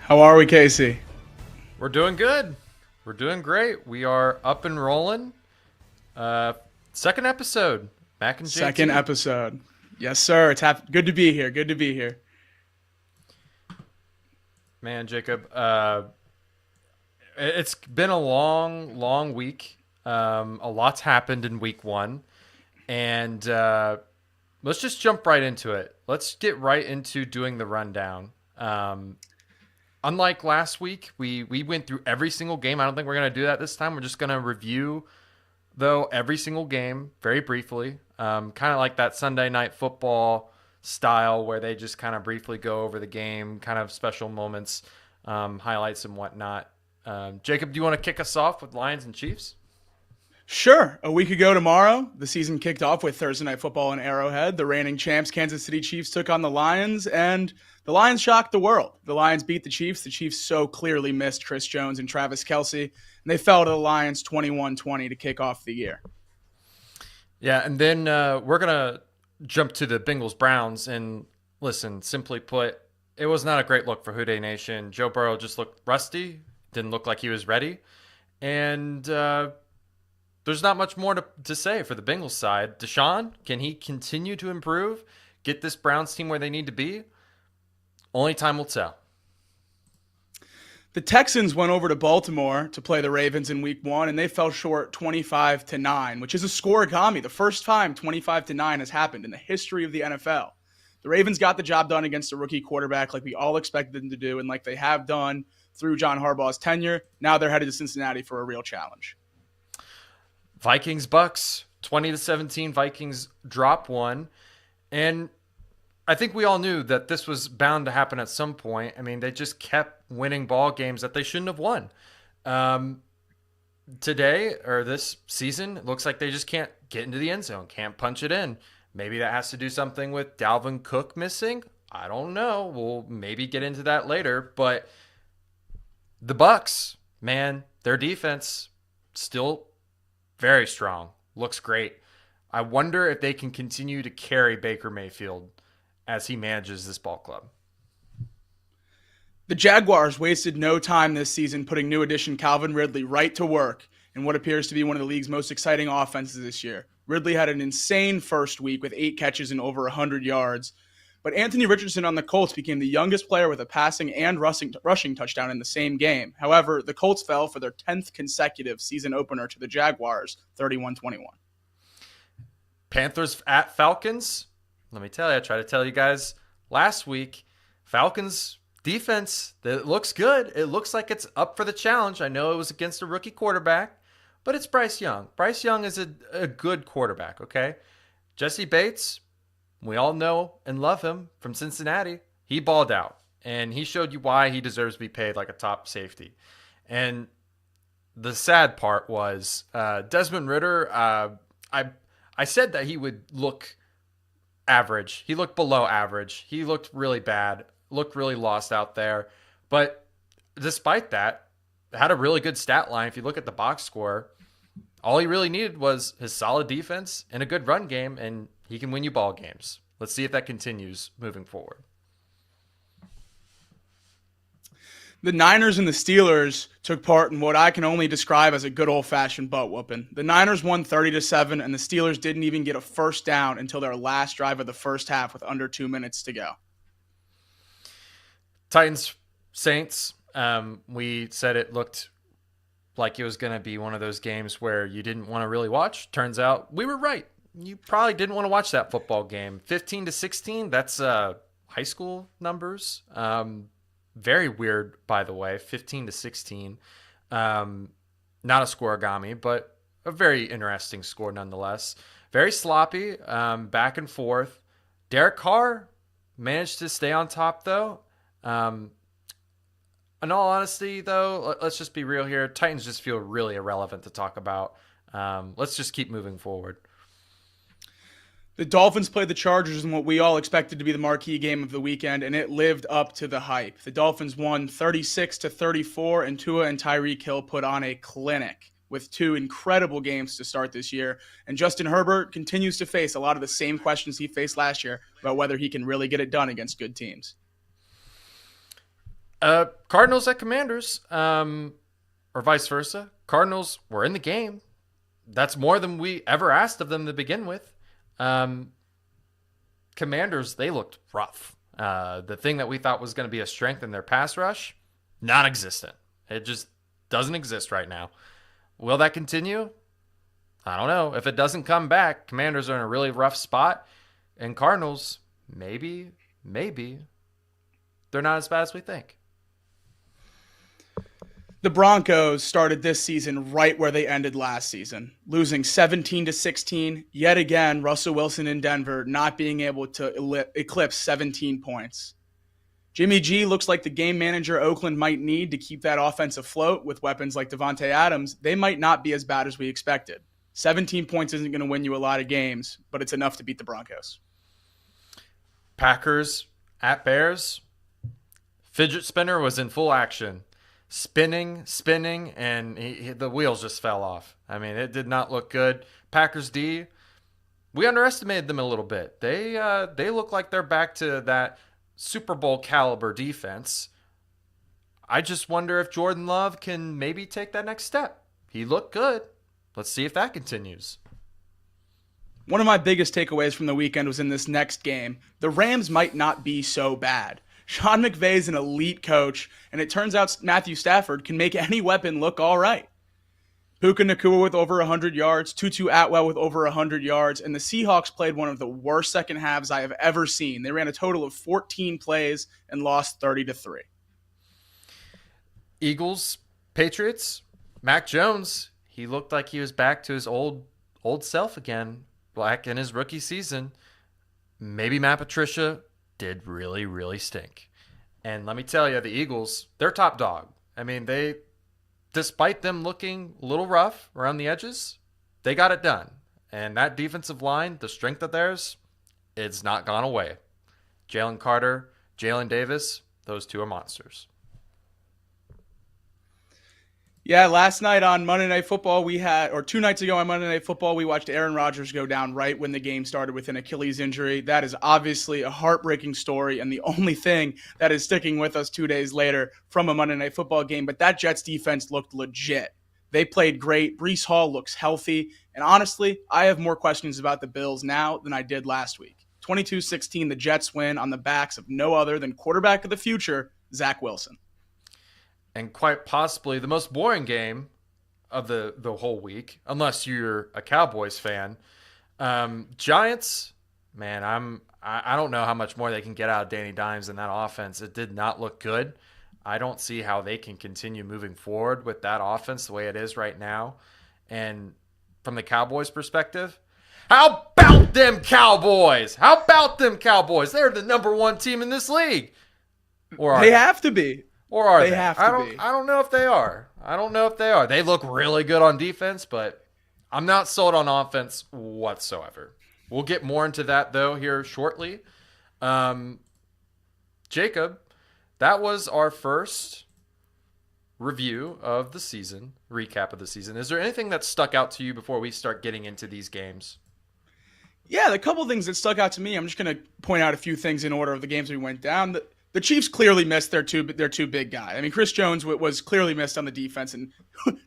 How are we, Casey? We're doing good. We're doing great. We are up and rolling. Uh, Second episode, Mac and Second JT. episode. Yes, sir. Good to be here. Good to be here. Man, Jacob, it's been a long, long week. A lot's happened in week one, and let's just jump right into it. Let's get right into doing the rundown. Unlike last week, we went through every single game. I don't think we're gonna do that this time. We're just gonna review though every single game very briefly, kind of like that Sunday night football style where they just kind of briefly go over the game, kind of special moments, highlights and whatnot. Jacob, do you want to kick us off with Lions and Chiefs? Sure. A week ago tomorrow, the season kicked off with Thursday Night Football in Arrowhead. The reigning champs, Kansas City Chiefs, took on the Lions, and the Lions shocked the world. The Lions beat the Chiefs. The Chiefs so clearly missed Chris Jones and Travis Kelce, and they fell to the Lions 21-20 to kick off the year. Yeah, and then we're going to jump to the Bengals Browns. And listen, simply put, it was not a great look for Houday Nation. Joe Burrow just looked rusty, didn't look like he was ready. And there's not much more to say for the Bengals side. Deshaun, can he continue to improve, get this Browns team where they need to be? Only time will tell. The Texans went over to Baltimore to play the Ravens in week one, and they fell short 25-9, which is a scoregami. The first time 25-9 has happened in the history of the NFL. The Ravens got the job done against a rookie quarterback like we all expected them to do, and like they have done through John Harbaugh's tenure. Now they're headed to Cincinnati for a real challenge. Vikings Bucks 20-17. Vikings drop one, and I think we all knew that this was bound to happen at some point. I mean, they just kept winning ball games that they shouldn't have won. Today or this season, it looks like they just can't get into the end zone, can't punch it in. Maybe that has to do something with Dalvin Cook missing. I don't know. We'll maybe get into that later. But the Bucks, man, their defense still very strong. Looks great. I wonder if they can continue to carry Baker Mayfield as he manages this ball club. The Jaguars wasted no time this season putting new addition Calvin Ridley right to work in what appears to be one of the league's most exciting offenses this year. Ridley had an insane first week with 8 catches and over 100 yards. But Anthony Richardson on the Colts became the youngest player with a passing and rushing touchdown in the same game. However, the Colts fell for their 10th consecutive season opener to the Jaguars, 31-21. Panthers at Falcons. Let me tell you, I tried to tell you guys last week, Falcons defense, that looks good. It looks like it's up for the challenge. I know it was against a rookie quarterback, but it's Bryce Young. Bryce Young is a good quarterback, okay? Jesse Bates, we all know and love him from Cincinnati. He balled out, and he showed you why he deserves to be paid like a top safety. And the sad part was Desmond Ridder, I said that he would look average. He looked below average. He looked really bad, looked really lost out there. But despite that, had a really good stat line. If you look at the box score, all he really needed was his solid defense and a good run game, and he can win you ball games. Let's see if that continues moving forward. The Niners and the Steelers took part in what I can only describe as a good old-fashioned butt whooping. The Niners won 30-7, and the Steelers didn't even get a first down until their last drive of the first half with under 2 minutes to go. Titans Saints. We said it looked like it was going to be one of those games where you didn't want to really watch. Turns out we were right. You probably didn't want to watch that football game. 15-16. That's high school numbers. Very weird, by the way, 15-16. Not a scoregami, but a very interesting score nonetheless. Very sloppy, back and forth. Derek Carr managed to stay on top, though. In all honesty, though, let's just be real here. Titans just feel really irrelevant to talk about. Let's just keep moving forward. The Dolphins played the Chargers in what we all expected to be the marquee game of the weekend, and it lived up to the hype. The Dolphins won 36-34, and Tua and Tyreek Hill put on a clinic with 2 incredible games to start this year. And Justin Herbert continues to face a lot of the same questions he faced last year about whether he can really get it done against good teams. Cardinals at Commanders, or vice versa. Cardinals were in the game. That's more than we ever asked of them to begin with. Commanders, they looked rough. The thing that we thought was going to be a strength in their pass rush, non-existent. It just doesn't exist right now. Will that continue? I don't know. If it doesn't come back, Commanders are in a really rough spot. And Cardinals, maybe, they're not as bad as we think. The Broncos started this season right where they ended last season, losing 17-16. Yet again, Russell Wilson in Denver not being able to eclipse 17 points. Jimmy G looks like the game manager Oakland might need to keep that offense afloat with weapons like Devontae Adams. They might not be as bad as we expected. 17 points isn't going to win you a lot of games, but it's enough to beat the Broncos. Packers at Bears. Fidget spinner was in full action. Spinning, and the wheels just fell off. I mean, it did not look good. Packers D, we underestimated them a little bit. They look like they're back to that Super Bowl caliber defense. I just wonder if Jordan Love can maybe take that next step. He looked good. Let's see if that continues. One of my biggest takeaways from the weekend was in this next game. The Rams might not be so bad. Sean McVay is an elite coach, and it turns out Matthew Stafford can make any weapon look all right. Puka Nacua with over 100 yards, Tutu Atwell with over 100 yards, and the Seahawks played one of the worst second halves I have ever seen. They ran a total of 14 plays and lost 30-3. Eagles, Patriots, Mac Jones, he looked like he was back to his old self again, back in his rookie season. Maybe Matt Patricia did really, really stink. And let me tell you, the Eagles, they're top dog. I mean, despite them looking a little rough around the edges, they got it done. And that defensive line, the strength of theirs, it's not gone away. Jalen Carter, Jalen Davis, those two are monsters. Yeah, last night on Monday Night Football, 2 nights ago on Monday Night Football, we watched Aaron Rodgers go down right when the game started with an Achilles injury. That is obviously a heartbreaking story and the only thing that is sticking with us 2 days later from a Monday Night Football game. But that Jets defense looked legit. They played great. Breece Hall looks healthy. And honestly, I have more questions about the Bills now than I did last week. 22-16, the Jets win on the backs of no other than quarterback of the future, Zach Wilson. And quite possibly the most boring game of the whole week, unless you're a Cowboys fan. Giants, man, I don't know how much more they can get out of Danny Dimes in that offense. It did not look good. I don't see how they can continue moving forward with that offense the way it is right now. And from the Cowboys' perspective, how about them Cowboys? How about them Cowboys? They're the number one team in this league. Or they have to be. Or are they? Have to be. I don't know if they are. They look really good on defense, but I'm not sold on offense whatsoever. We'll get more into that, though, here shortly. Jacob, that was our first review of the season, recap of the season. Is there anything that stuck out to you before we start getting into these games? Yeah, the couple things that stuck out to me, I'm just going to point out a few things in order of the games we went down. The Chiefs clearly missed their two big guys. I mean, Chris Jones was clearly missed on the defense, and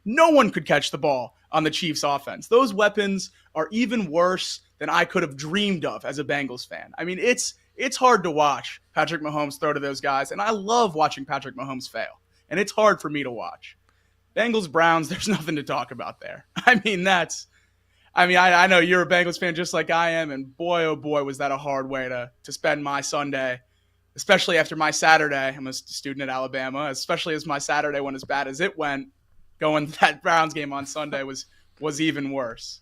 no one could catch the ball on the Chiefs' offense. Those weapons are even worse than I could have dreamed of as a Bengals fan. I mean, it's hard to watch Patrick Mahomes throw to those guys, and I love watching Patrick Mahomes fail, and it's hard for me to watch. Bengals-Browns, there's nothing to talk about there. I know you're a Bengals fan just like I am, and boy, oh boy, was that a hard way to spend my Sunday. Especially after my Saturday, I'm a student at Alabama, especially as my Saturday went as bad as it went, going to that Browns game on Sunday was even worse.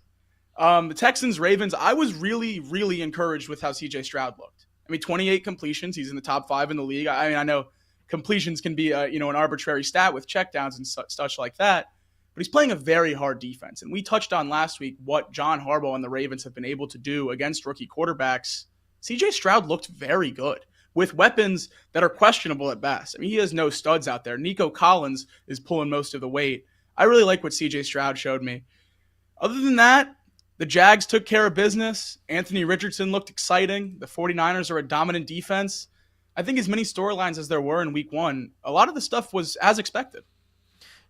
The Texans-Ravens, I was really, really encouraged with how C.J. Stroud looked. I mean, 28 completions. He's in the top 5 in the league. I mean, I know completions can be an arbitrary stat with checkdowns and such like that, but he's playing a very hard defense. And we touched on last week what John Harbaugh and the Ravens have been able to do against rookie quarterbacks. C.J. Stroud looked very good, with weapons that are questionable at best. I mean, he has no studs out there. Nico Collins is pulling most of the weight. I really like what C.J. Stroud showed me. Other than that, the Jags took care of business. Anthony Richardson looked exciting. The 49ers are a dominant defense. I think as many storylines as there were in week one, a lot of the stuff was as expected.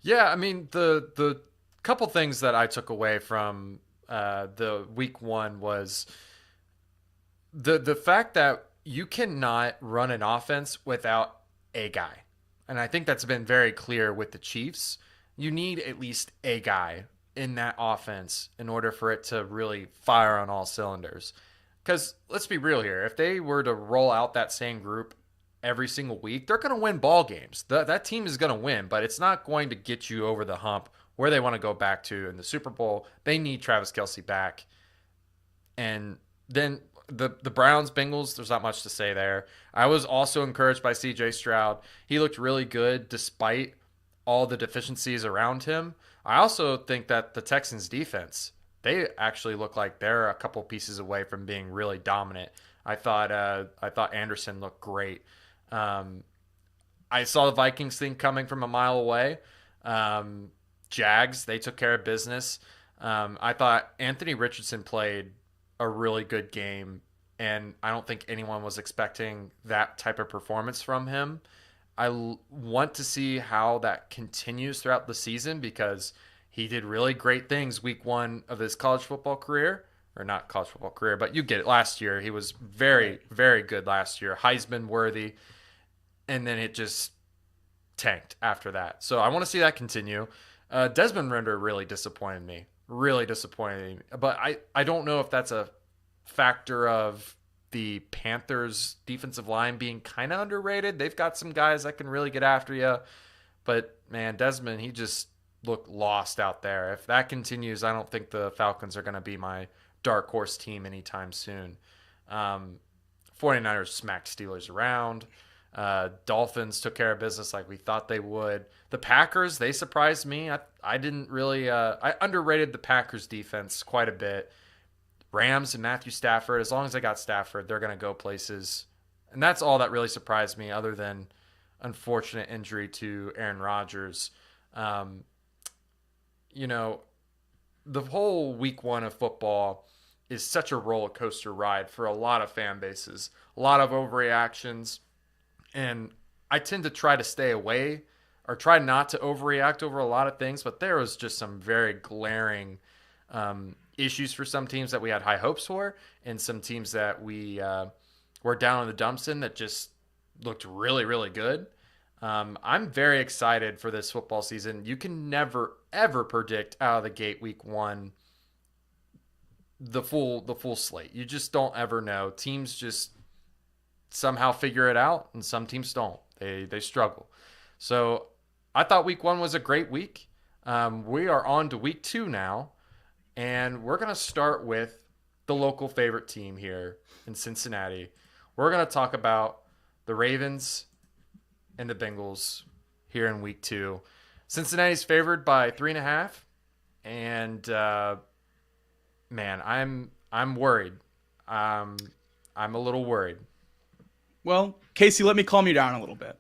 Yeah, I mean, the couple things that I took away from the week one was the fact that you cannot run an offense without a guy. And I think that's been very clear with the Chiefs. You need at least a guy in that offense in order for it to really fire on all cylinders. Because let's be real here. If they were to roll out that same group every single week, they're going to win ball games. That team is going to win, but it's not going to get you over the hump where they want to go back to in the Super Bowl. They need Travis Kelce back. And then the Browns, Bengals, there's not much to say there. I was also encouraged by C.J. Stroud. He looked really good despite all the deficiencies around him. I also think that the Texans defense, they actually look like they're a couple pieces away from being really dominant. I thought Anderson looked great. I saw the Vikings thing coming from a mile away. Jags, they took care of business. I thought Anthony Richardson played a really good game, and I don't think anyone was expecting that type of performance from him. I want to see how that continues throughout the season because he did really great things week one of his college football career, or not college football career, but you get it. Last year, he was very, very good last year, Heisman worthy, and then it just tanked after that. So I want to see that continue. Desmond Ritter really disappointed me. But I don't know if that's a factor of the Panthers defensive line being kind of underrated. They've got some guys that can really get after you, but man, Desmond, he just looked lost out there. If that continues, I don't think the Falcons are going to be my dark horse team anytime soon. 49ers smacked Steelers around. Dolphins took care of business like we thought they would. The Packers, they surprised me. I didn't really I underrated the Packers defense quite a bit. Rams and Matthew Stafford, as long as they got Stafford, they're going to go places. And that's all that really surprised me other than unfortunate injury to Aaron Rodgers. The whole week one of football is such a roller coaster ride for a lot of fan bases, a lot of overreactions. And I tend to try to stay away or try not to overreact over a lot of things, but there was just some very glaring issues for some teams that we had high hopes for and some teams that we were down in the dumps in that just looked really, really good. I'm very excited for this football season. You can never, ever predict out of the gate week one the full slate. You just don't ever know. Teams just somehow figure it out, and some teams don't. They struggle. So I thought week one was a great week. We are on to week two now, and we're going to start with the local favorite team here in Cincinnati. We're going to talk about the Ravens and the Bengals here in week two. Cincinnati's favored by 3.5, and man, I'm worried. I'm a little worried. Well, Casey, let me calm you down a little bit.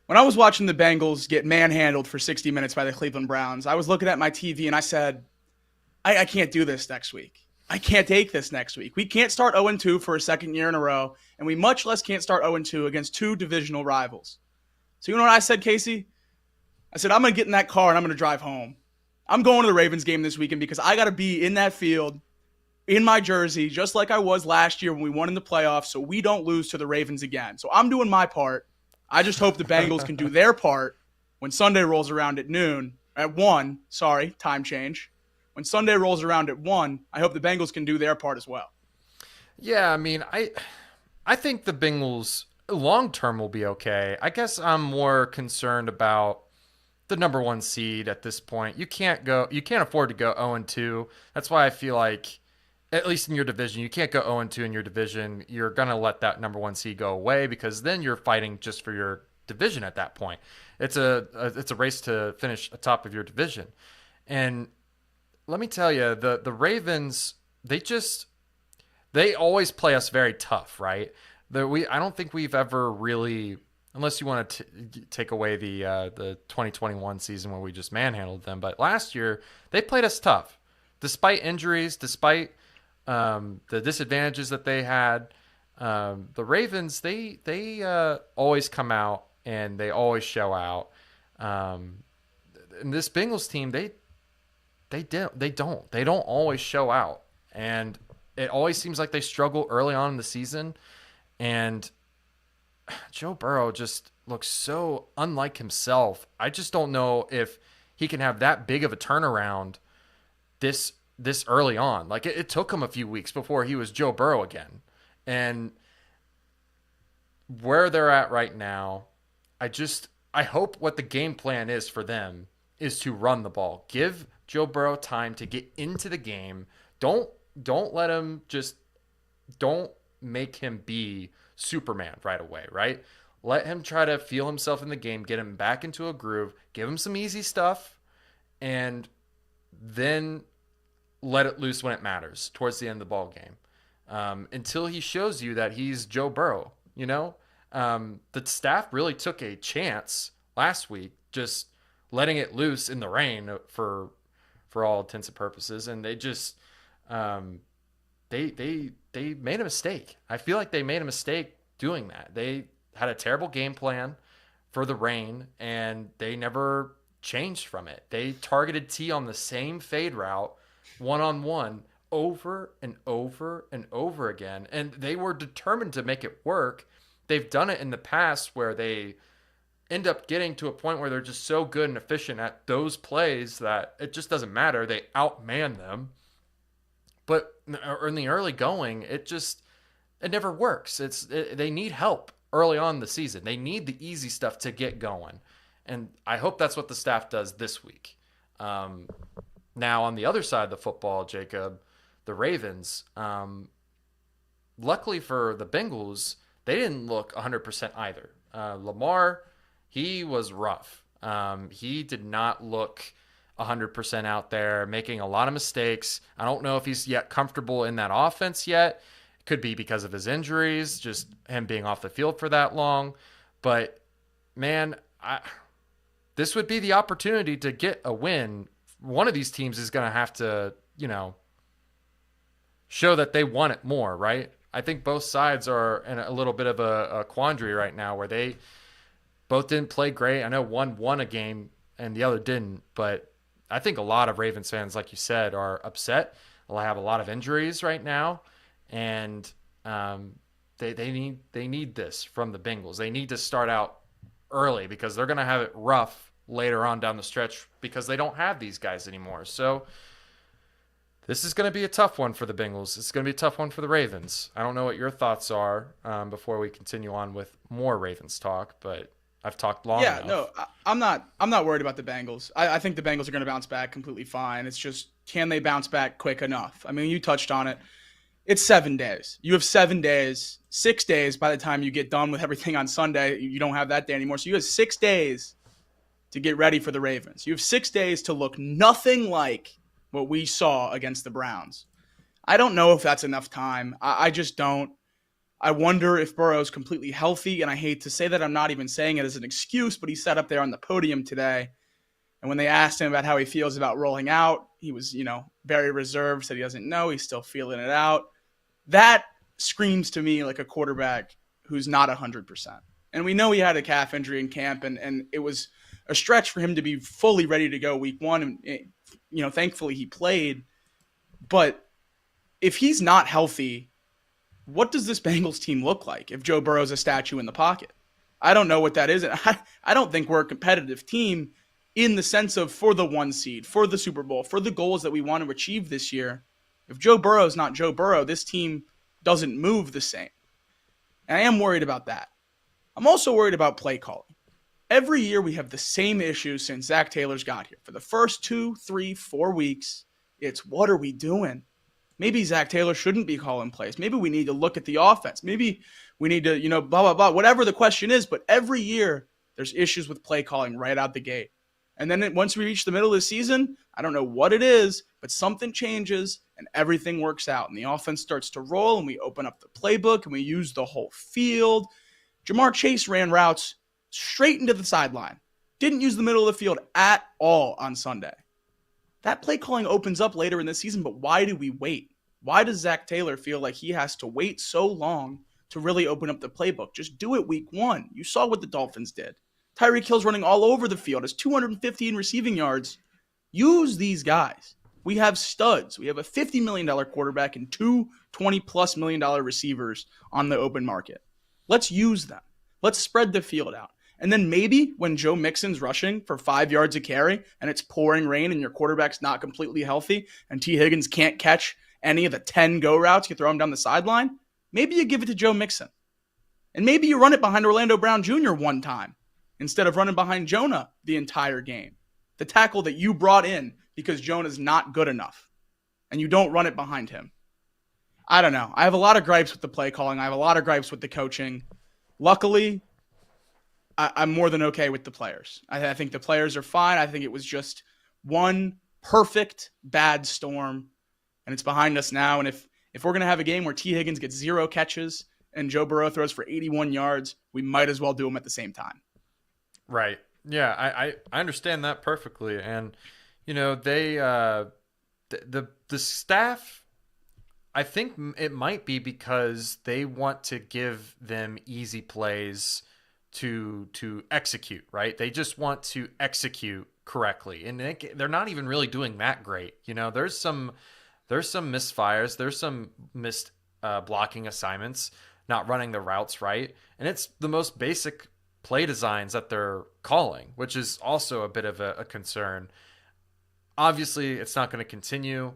When I was watching the Bengals get manhandled for 60 minutes by the Cleveland Browns, I was looking at my TV and I said, I can't do this next week. I can't take this next week. We can't start 0-2 for a second year in a row, and we much less can't start 0-2 against two divisional rivals. So you know what I said, Casey? I said, I'm going to get in that car and I'm going to drive home. I'm going to the Ravens game this weekend because I got to be in that field in my jersey, just like I was last year when we won in the playoffs, so we don't lose to the Ravens again. So I'm doing my part. I just hope the Bengals can do their part when Sunday rolls around at 1, time change. When Sunday rolls around at 1, I hope the Bengals can do their part as well. Yeah, I mean, I think the Bengals long-term will be okay. I guess I'm more concerned about the number one seed at this point. You can't afford to go 0-2. That's why I feel like, at least in your division, you can't go 0-2 in your division. You're going to let that number one seed go away because then you're fighting just for your division at that point. It's a race to finish atop of your division. And let me tell you, the Ravens, they always play us very tough, right? I don't think we've ever really, unless you want to take away the 2021 season where we just manhandled them, but last year they played us tough, despite injuries, despite the disadvantages that they had. The Ravens, they always come out and they always show out. And this Bengals team, they don't always show out, and it always seems like they struggle early on in the season. And Joe Burrow just looks so unlike himself. I just don't know if he can have that big of a turnaround this early on. Like it took him a few weeks before he was Joe Burrow again. And where they're at right now, I hope what the game plan is for them is to run the ball. Give Joe Burrow time to get into the game. Don't let him don't make him be Superman right away, right? Let him try to feel himself in the game, get him back into a groove, give him some easy stuff, and then let it loose when it matters towards the end of the ball game. Until he shows you that he's Joe Burrow, the staff really took a chance last week, just letting it loose in the rain for all intents and purposes, and they just they made a mistake. I feel like they made a mistake doing that. They had a terrible game plan for the rain, and they never changed from it. They targeted T on the same fade route, one-on-one, over and over and over again, and they were determined to make it work. They've done it in the past where they end up getting to a point where they're just so good and efficient at those plays that it just doesn't matter. They outman them. But in the early going, it never works. They need help early on in the season. They need the easy stuff to get going. And I hope that's what the staff does this week. Now, on the other side of the football, Jacob, the Ravens, luckily for the Bengals, they didn't look 100% either. Lamar, he was rough. He did not look 100% out there, making a lot of mistakes. I don't know if he's yet comfortable in that offense yet. It could be because of his injuries, just him being off the field for that long. But, man, this would be the opportunity to get a win. One of these teams is going to have to, show that they want it more, right? I think both sides are in a little bit of a quandary right now where they both didn't play great. I know one won a game and the other didn't, but I think a lot of Ravens fans, like you said, are upset. They have a lot of injuries right now, and they need this from the Bengals. They need to start out early because they're going to have it rough later on down the stretch because they don't have these guys anymore. So this is going to be a tough one for the Bengals. It's going to be a tough one for the Ravens. I don't know what your thoughts are before we continue on with more Ravens talk, but I've talked long enough. No, I'm not worried about the Bengals. I think the Bengals are going to bounce back completely fine. It's just, can they bounce back quick enough? I mean, you touched on it. It's 7 days. You have 7 days, 6 days by the time you get done with everything on Sunday. You don't have that day anymore. So you have 6 days to get ready for the Ravens. You have 6 days to look nothing like what we saw against the Browns. I don't know if that's enough time. I just don't. I wonder if Burrow's completely healthy, and I hate to say that. I'm not even saying it as an excuse, but he sat up there on the podium today, and when they asked him about how he feels about rolling out, he was, very reserved, said he doesn't know, he's still feeling it out. That screams to me like a quarterback who's not 100%. And we know he had a calf injury in camp, and it was a stretch for him to be fully ready to go week one, and thankfully he played. But if he's not healthy, what does this Bengals team look like if Joe Burrow's a statue in the pocket? I don't know what that is. And I don't think we're a competitive team in the sense of for the 1 seed, for the Super Bowl, for the goals that we want to achieve this year. If Joe Burrow's not Joe Burrow, this team doesn't move the same. And I am worried about that. I'm also worried about play calling. Every year we have the same issue since Zach Taylor's got here. For the first 2, 3, 4 weeks, it's what are we doing? Maybe Zach Taylor shouldn't be calling plays. Maybe we need to look at the offense. Maybe we need to, blah, blah, blah, whatever the question is. But every year there's issues with play calling right out the gate. And then once we reach the middle of the season, I don't know what it is, but something changes and everything works out. And the offense starts to roll and we open up the playbook and we use the whole field. Jamar Chase ran routes straight into the sideline. Didn't use the middle of the field at all on Sunday. That play calling opens up later in the season, but why do we wait? Why does Zach Taylor feel like he has to wait so long to really open up the playbook. Just do it week 1. You saw what the Dolphins did. Tyreek Hill's running all over the field. Has 215 receiving yards. Use these guys. We have studs. We have a $50 million quarterback and two $20+ million receivers on the open market. Let's use them. Let's spread the field out. And then maybe when Joe Mixon's rushing for 5 yards a carry and it's pouring rain and your quarterback's not completely healthy and T. Higgins can't catch any of the 10 go routes, you throw him down the sideline, maybe you give it to Joe Mixon. And maybe you run it behind Orlando Brown Jr. one time instead of running behind Jonah the entire game. The tackle that you brought in because Jonah's not good enough. And you don't run it behind him. I don't know. I have a lot of gripes with the play calling. I have a lot of gripes with the coaching. Luckily, I'm more than okay with the players. I think the players are fine. I think it was just one perfect bad storm, and it's behind us now. And if we're going to have a game where T. Higgins gets 0 catches and Joe Burrow throws for 81 yards, we might as well do them at the same time. Right. Yeah, I understand that perfectly. And, you know, they the staff, I think it might be because they want to give them easy plays to execute, right? They just want to execute correctly. And they're not even really doing that great. You know, there's some misfires, there's some missed blocking assignments, not running the routes right. And it's the most basic play designs that they're calling, which is also a bit of a concern. Obviously, it's not going to continue.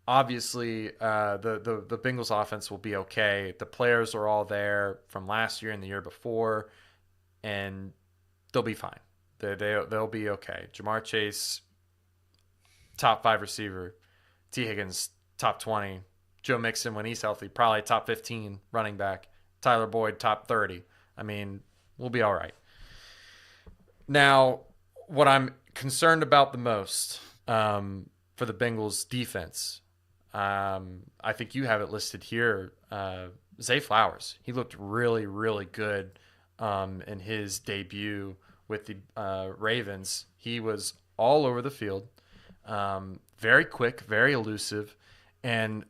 Obviously, the Bengals offense will be okay. The players are all there from last year and the year before, and they'll be fine. They'll be okay. Jamar Chase, top 5 receiver. T. Higgins, top 20. Joe Mixon, when he's healthy, probably top 15 running back. Tyler Boyd, top 30. I mean, we'll be all right. Now, what I'm concerned about the most for the Bengals defense, I think you have it listed here. Zay Flowers, he looked really, really good in his debut with the Ravens. He was all over the field, very quick, very elusive, and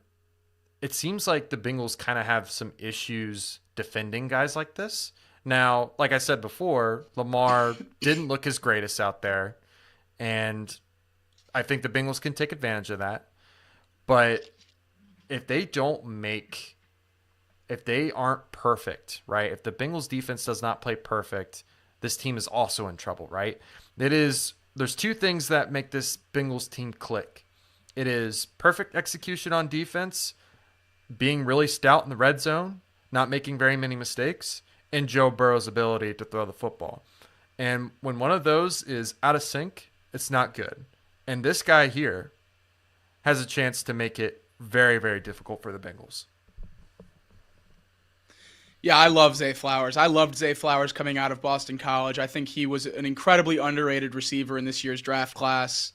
it seems like the Bengals kind of have some issues defending guys like this. Now, like I said before, Lamar didn't look his greatest out there, and I think the Bengals can take advantage of that. But if they aren't perfect, right? If the Bengals defense does not play perfect, this team is also in trouble, right? There's 2 things that make this Bengals team click. It is perfect execution on defense, being really stout in the red zone, not making very many mistakes, and Joe Burrow's ability to throw the football. And when one of those is out of sync, it's not good. And this guy here has a chance to make it very, very difficult for the Bengals. Yeah, I love Zay Flowers. I loved Zay Flowers coming out of Boston College. I think he was an incredibly underrated receiver in this year's draft class.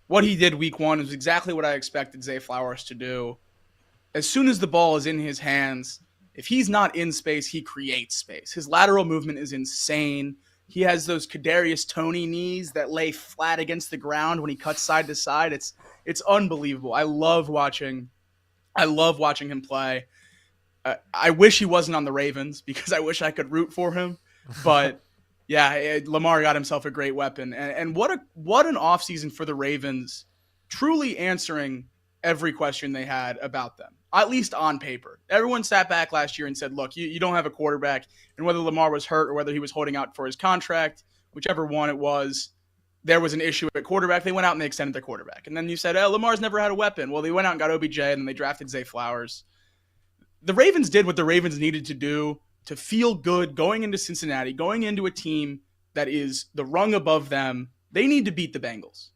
What he did week 1 was exactly what I expected Zay Flowers to do. As soon as the ball is in his hands, if he's not in space, he creates space. His lateral movement is insane. He has those Kadarius Toney knees that lay flat against the ground when he cuts side to side. It's unbelievable. I love watching him play. I wish he wasn't on the Ravens because I wish I could root for him. But yeah, Lamar got himself a great weapon. And what an offseason for the Ravens, truly answering every question they had about them, at least on paper. Everyone sat back last year and said, look, you don't have a quarterback. And whether Lamar was hurt or whether he was holding out for his contract, whichever one it was, there was an issue at quarterback. They went out and they extended their quarterback. And then you said, Lamar's never had a weapon. Well, they went out and got OBJ, and then they drafted Zay Flowers. The Ravens did what the Ravens needed to do to feel good going into Cincinnati, going into a team that is the rung above them. They need to beat the Bengals.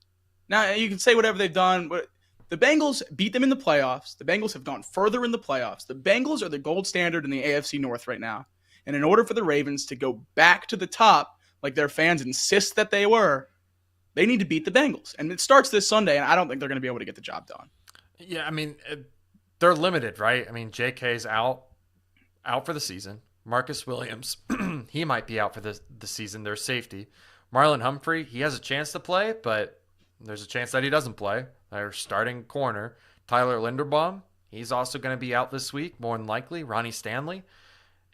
Now, you can say whatever they've done, but the Bengals beat them in the playoffs. The Bengals have gone further in the playoffs. The Bengals are the gold standard in the AFC North right now. And in order for the Ravens to go back to the top, like their fans insist that they were, they need to beat the Bengals. And it starts this Sunday, and I don't think they're going to be able to get the job done. Yeah, I mean, they're limited, right? I mean, JK's out for the season. Marcus Williams, he might be out for the season. Their safety. Marlon Humphrey, he has a chance to play, but there's a chance that he doesn't play. Their starting corner. Tyler Linderbaum, He's also going to be out this week, more than likely. Ronnie Stanley,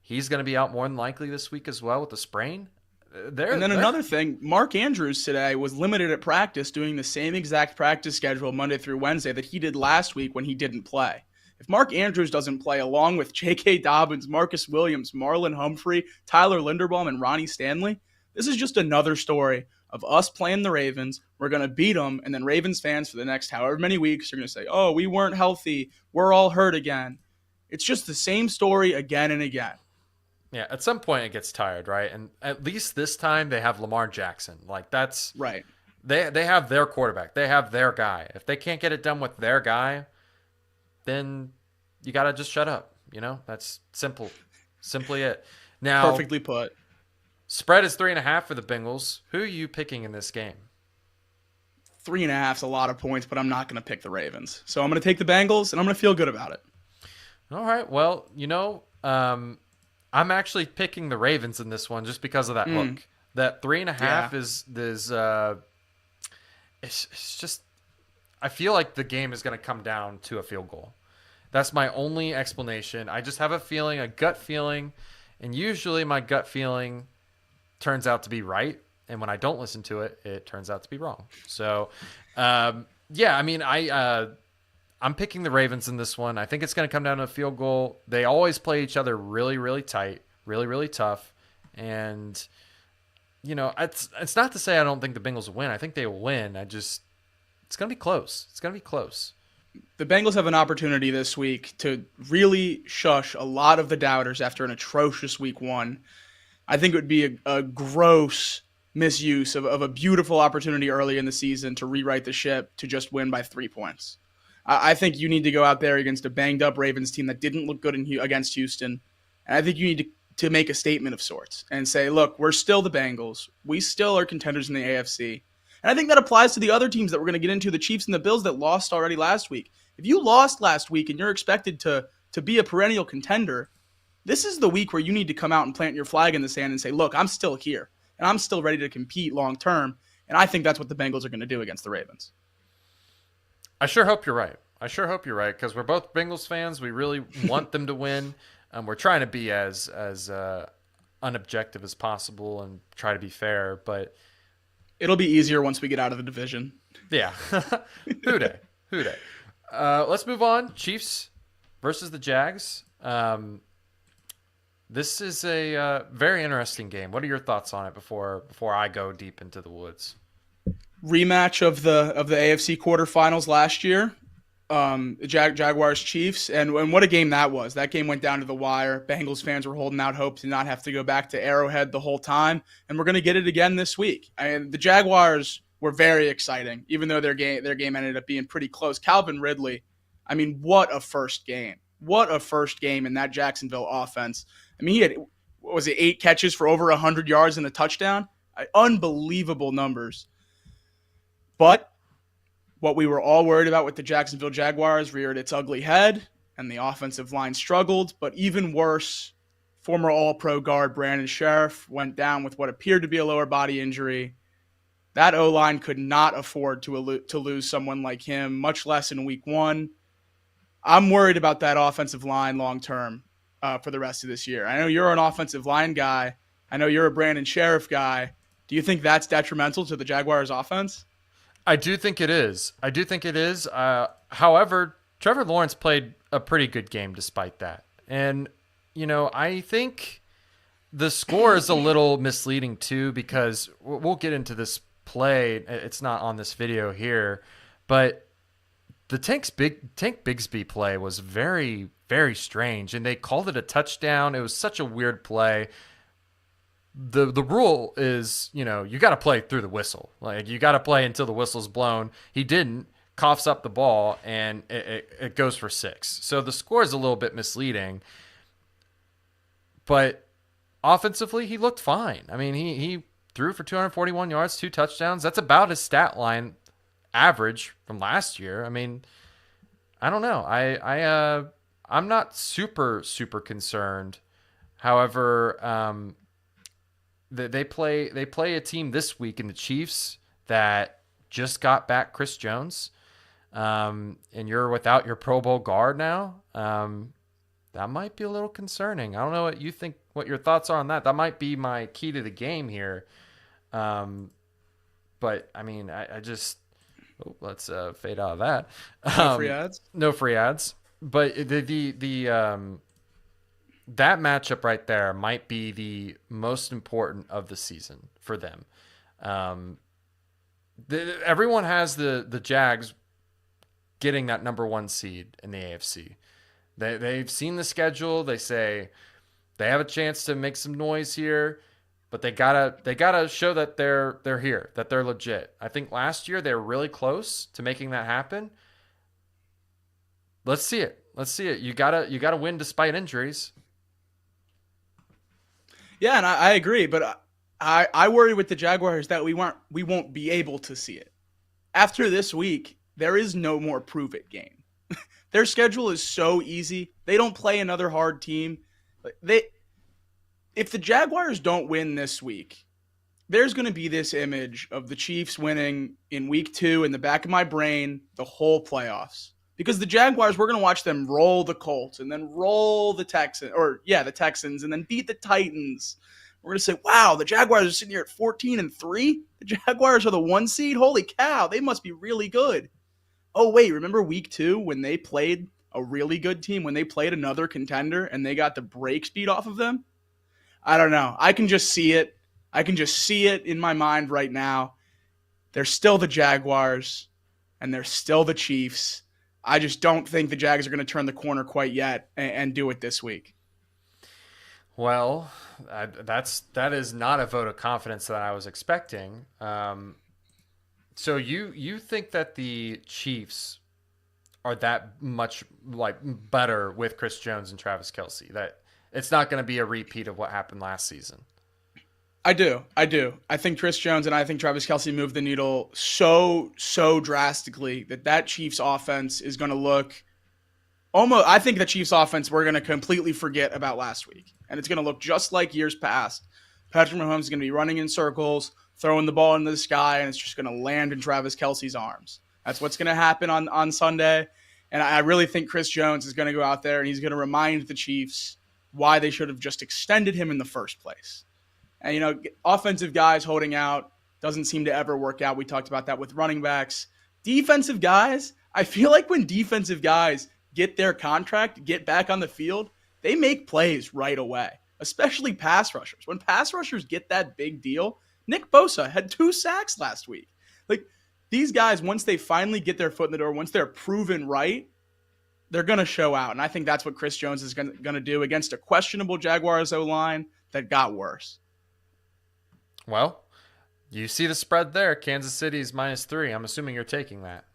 he's going to be out more than likely this week as well with a sprain. And then another thing, Mark Andrews today was limited at practice, doing the same exact practice schedule Monday through Wednesday that he did last week when he didn't play. If Mark Andrews doesn't play, along with J.K. Dobbins, Marcus Williams, Marlon Humphrey, Tyler Linderbaum, and Ronnie Stanley, this is just another story of us playing the Ravens. We're going to beat them, and then Ravens fans for the next however many weeks are going to say, oh, we weren't healthy. We're all hurt again. It's just the same story again and again. Yeah, at some point it gets tired, right? And at least this time they have Lamar Jackson. Like, that's right. They have their quarterback. They have their guy. If they can't get it done with their guy, then you got to just shut up. That's simply it. Now, perfectly put. Spread is 3.5 for the Bengals. Who are you picking in this game? 3.5 is a lot of points, but I'm not going to pick the Ravens. So I'm going to take the Bengals, and I'm going to feel good about it. All right. Well, I'm actually picking the Ravens in this one just because of that hook. That 3.5 is it's just, I feel like the game is going to come down to a field goal. That's my only explanation. I just have a gut feeling, and usually my gut feeling turns out to be right. And when I don't listen to it, it turns out to be wrong. So, I'm picking the Ravens in this one. I think it's going to come down to a field goal. They always play each other really, really tight, really, really tough. And, it's not to say I don't think the Bengals will win. I think they will win. It's going to be close. It's going to be close. The Bengals have an opportunity this week to really shush a lot of the doubters after an atrocious week one. I think it would be a gross misuse of a beautiful opportunity early in the season to rewrite the ship to just win by 3 points. I think you need to go out there against a banged-up Ravens team that didn't look good against Houston, and I think you need to make a statement of sorts and say, look, we're still the Bengals. We still are contenders in the AFC. And I think that applies to the other teams that we're going to get into, the Chiefs and the Bills that lost already last week. If you lost last week and you're expected to be a perennial contender, this is the week where you need to come out and plant your flag in the sand and say, look, I'm still here, and I'm still ready to compete long-term, and I think that's what the Bengals are going to do against the Ravens. I sure hope you're right. Because we're both Bengals fans. We really want them to win. We're trying to be as unobjective as possible and try to be fair, but it'll be easier once we get out of the division. Yeah. Who day. Let's move on. Chiefs versus the Jags. This is a very interesting game. What are your thoughts on it before I go deep into the woods? Rematch of the AFC quarterfinals last year. Jaguars Chiefs, and what a game that was. That game went down to the wire. Bengals fans were holding out hope to not have to go back to Arrowhead the whole time, and we're going to get it again this week. And the Jaguars were very exciting, even though their game ended up being pretty close. Calvin Ridley, what a first game. What a first game in that Jacksonville offense. He had, 8 catches for over 100 yards and a touchdown? Unbelievable numbers. But what we were all worried about with the Jacksonville Jaguars reared its ugly head, and the offensive line struggled. But even worse, former All-Pro guard Brandon Sheriff went down with what appeared to be a lower body injury. That O-line could not afford to lose someone like him, much less in week one. I'm worried about that offensive line long-term for the rest of this year. I know you're an offensive line guy. I know you're a Brandon Sheriff guy. Do you think that's detrimental to the Jaguars' offense? I do think it is. However, Trevor Lawrence played a pretty good game despite that. And, I think the score is a little misleading too, because we'll get into this play. It's not on this video here, but the Tank Bigsby play was very, very strange, and they called it a touchdown. It was such a weird play. The rule is, you got to play through the whistle. Like, you got to play until the whistle's blown. He didn't, coughs up the ball, and it goes for 6. So the score is a little bit misleading. But offensively, he looked fine. He threw for 241 yards, 2 touchdowns. That's about his stat line average from last year. I don't know. I'm not super, super concerned. However, they play a team this week in the Chiefs that just got back Chris Jones. and you're without your Pro Bowl guard now, that might be a little concerning. I don't know what you think, what your thoughts are on that. That might be my key to the game here. But I mean, I just let's fade out of that. No free ads. No free ads. But the that matchup right there might be the most important of the season for them. Everyone has the Jags getting that number 1 seed in the AFC. They've seen the schedule. They say they have a chance to make some noise here, but they gotta show that they're here, that they're legit. I think last year they were really close to making that happen. Let's see it. You gotta win despite injuries. Yeah, and I agree, but I worry with the Jaguars that we won't be able to see it. After this week, there is no more prove it game. Their schedule is so easy. They don't play another hard team. If the Jaguars don't win this week, there's going to be this image of the Chiefs winning in week 2 in the back of my brain the whole playoffs. Because the Jaguars, we're going to watch them roll the Colts and then roll the Texans, the Texans, and then beat the Titans. We're going to say, wow, the Jaguars are sitting here at 14-3. The Jaguars are the 1 seed. Holy cow, they must be really good. Oh, wait, remember week 2 when they played a really good team, when they played another contender and they got the brakes beat off of them? I don't know. I can just see it. I can just see it in my mind right now. They're still the Jaguars and they're still the Chiefs. I just don't think the Jags are going to turn the corner quite yet and do it this week. Well, that is not a vote of confidence that I was expecting. So you think that the Chiefs are that much better with Chris Jones and Travis Kelce, that it's not going to be a repeat of what happened last season? I do. I think Chris Jones and I think Travis Kelce moved the needle so drastically that Chiefs offense is going to look almost. I think the Chiefs offense we're going to completely forget about last week, and it's going to look just like years past. Patrick Mahomes is going to be running in circles, throwing the ball into the sky, and it's just going to land in Travis Kelce's arms. That's what's going to happen on Sunday, and I really think Chris Jones is going to go out there and he's going to remind the Chiefs why they should have just extended him in the first place. And, offensive guys holding out doesn't seem to ever work out. We talked about that with running backs. Defensive guys, I feel like when defensive guys get their contract, get back on the field, they make plays right away, especially pass rushers. When pass rushers get that big deal, Nick Bosa had 2 sacks last week. These guys, once they finally get their foot in the door, once they're proven right, they're going to show out. And I think that's what Chris Jones is going to do against a questionable Jaguars O-line that got worse. Well, you see the spread there. Kansas City's -3. I'm assuming you're taking that.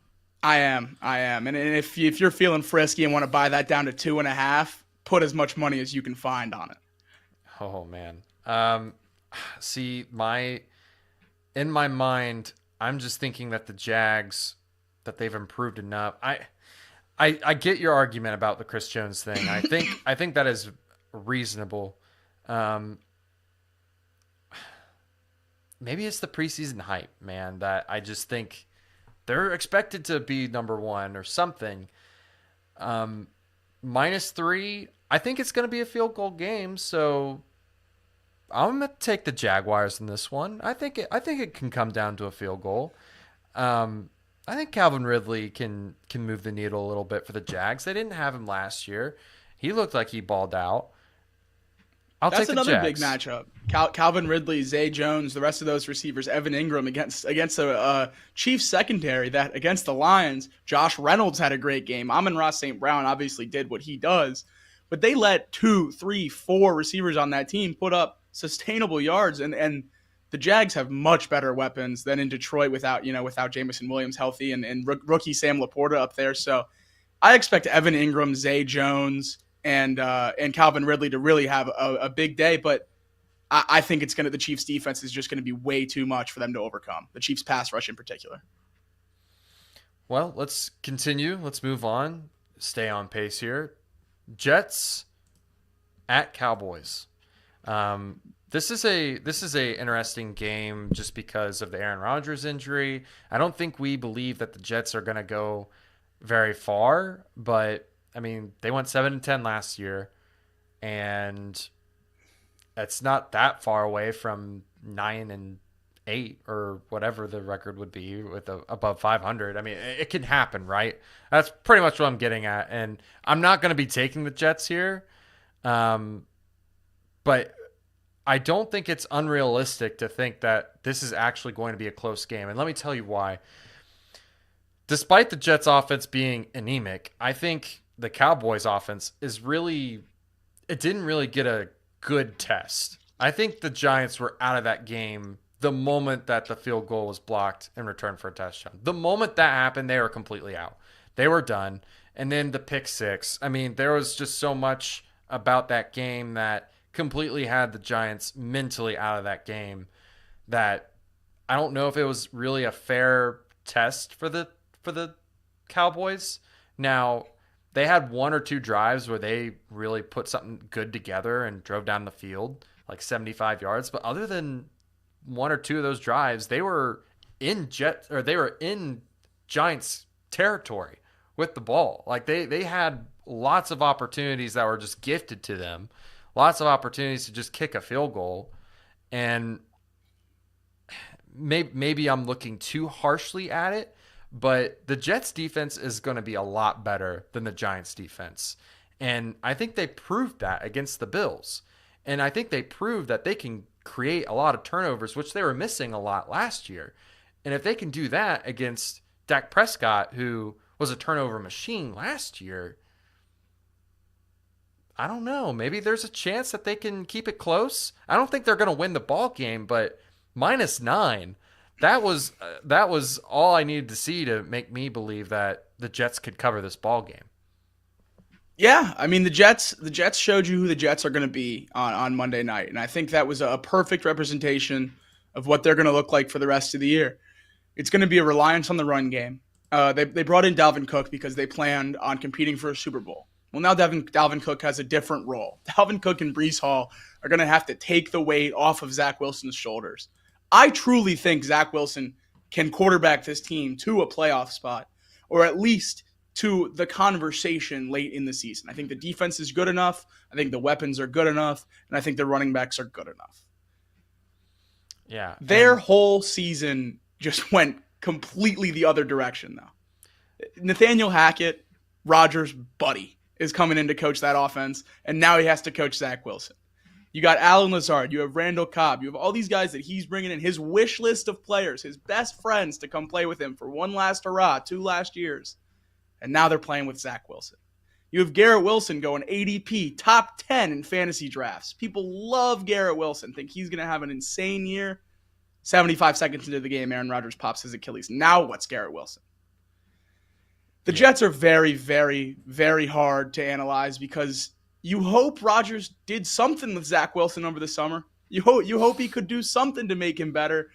I am. And if you're feeling frisky and want to buy that down to 2.5, put as much money as you can find on it. Oh, man. See, in my mind, I'm just thinking that the Jags, that they've improved enough. I get your argument about the Chris Jones thing. I think that is reasonable. Maybe it's the preseason hype, man, that I just think they're expected to be number 1 or something. -3, I think it's going to be a field goal game, so I'm going to take the Jaguars in this one. I think it can come down to a field goal. I think Calvin Ridley can move the needle a little bit for the Jags. They didn't have him last year. He looked like he balled out. That's another big matchup. Calvin Ridley, Zay Jones, the rest of those receivers, Evan Ingram against a Chiefs secondary that against the Lions. Josh Reynolds had a great game. Amon-Ra St. Brown obviously did what he does, but they let 2, 3, 4 receivers on that team put up sustainable yards, and the Jags have much better weapons than in Detroit without Jamison Williams healthy and rookie Sam Laporta up there. So I expect Evan Ingram, Zay Jones, and Calvin Ridley to really have a big day, but I think the Chiefs defense is just going to be way too much for them to overcome. The Chiefs pass rush in particular. Well, let's continue. Let's move on. Stay on pace here. Jets at Cowboys. This is a interesting game just because of the Aaron Rodgers injury. I don't think we believe that the Jets are going to go very far, but I mean, they went 7-10 last year, and it's not that far away from 9-8 or whatever the record would be with above 500. I mean, it can happen, right? That's pretty much what I'm getting at, and I'm not going to be taking the Jets here, but I don't think it's unrealistic to think that this is actually going to be a close game, and let me tell you why. Despite the Jets' offense being anemic, I think the Cowboys' offense it didn't really get a good test. I think the Giants were out of that game the moment that the field goal was blocked in return for a touchdown. The moment that happened, they were completely out. They were done. And then the pick six. I mean, there was just so much about that game that completely had the Giants mentally out of that game that I don't know if it was really a fair test for the Cowboys. Now, they had one or two drives where they really put something good together and drove down the field like 75 yards, but other than one or two of those drives, they were in Giants territory with the ball. Like they had lots of opportunities that were just gifted to them. Lots of opportunities to just kick a field goal, and maybe I'm looking too harshly at it, but the Jets defense is going to be a lot better than the Giants defense. And I think they proved that against the Bills. And I think they proved that they can create a lot of turnovers, which they were missing a lot last year. And if they can do that against Dak Prescott, who was a turnover machine last year, I don't know. Maybe there's a chance that they can keep it close. I don't think they're going to win the ball game, but -9. That was all I needed to see to make me believe that the Jets could cover this ball game. Yeah, I mean the Jets showed you who the Jets are going to be on Monday night, and I think that was a perfect representation of what they're going to look like for the rest of the year. It's going to be a reliance on the run game. They brought in Dalvin Cook because they planned on competing for a Super Bowl. Well, now Dalvin Cook has a different role. Dalvin Cook and Breece Hall are going to have to take the weight off of Zach Wilson's shoulders. I truly think Zach Wilson can quarterback this team to a playoff spot, or at least to the conversation late in the season. I think the defense is good enough. I think the weapons are good enough. And I think the running backs are good enough. Yeah. Their whole season just went completely the other direction, though. Nathaniel Hackett, Rodgers' buddy, is coming in to coach that offense, and now he has to coach Zach Wilson. You got Allen Lazard, you have Randall Cobb, you have all these guys that he's bringing in, his wish list of players, his best friends to come play with him for one last hurrah, 2 last years. And now they're playing with Zach Wilson. You have Garrett Wilson going ADP, top 10 in fantasy drafts. People love Garrett Wilson, think he's going to have an insane year. 75 seconds into the game, Aaron Rodgers pops his Achilles. Now what's Garrett Wilson? The Jets are very, very, very hard to analyze because you hope Rodgers did something with Zach Wilson over the summer. You hope he could do something to make him better,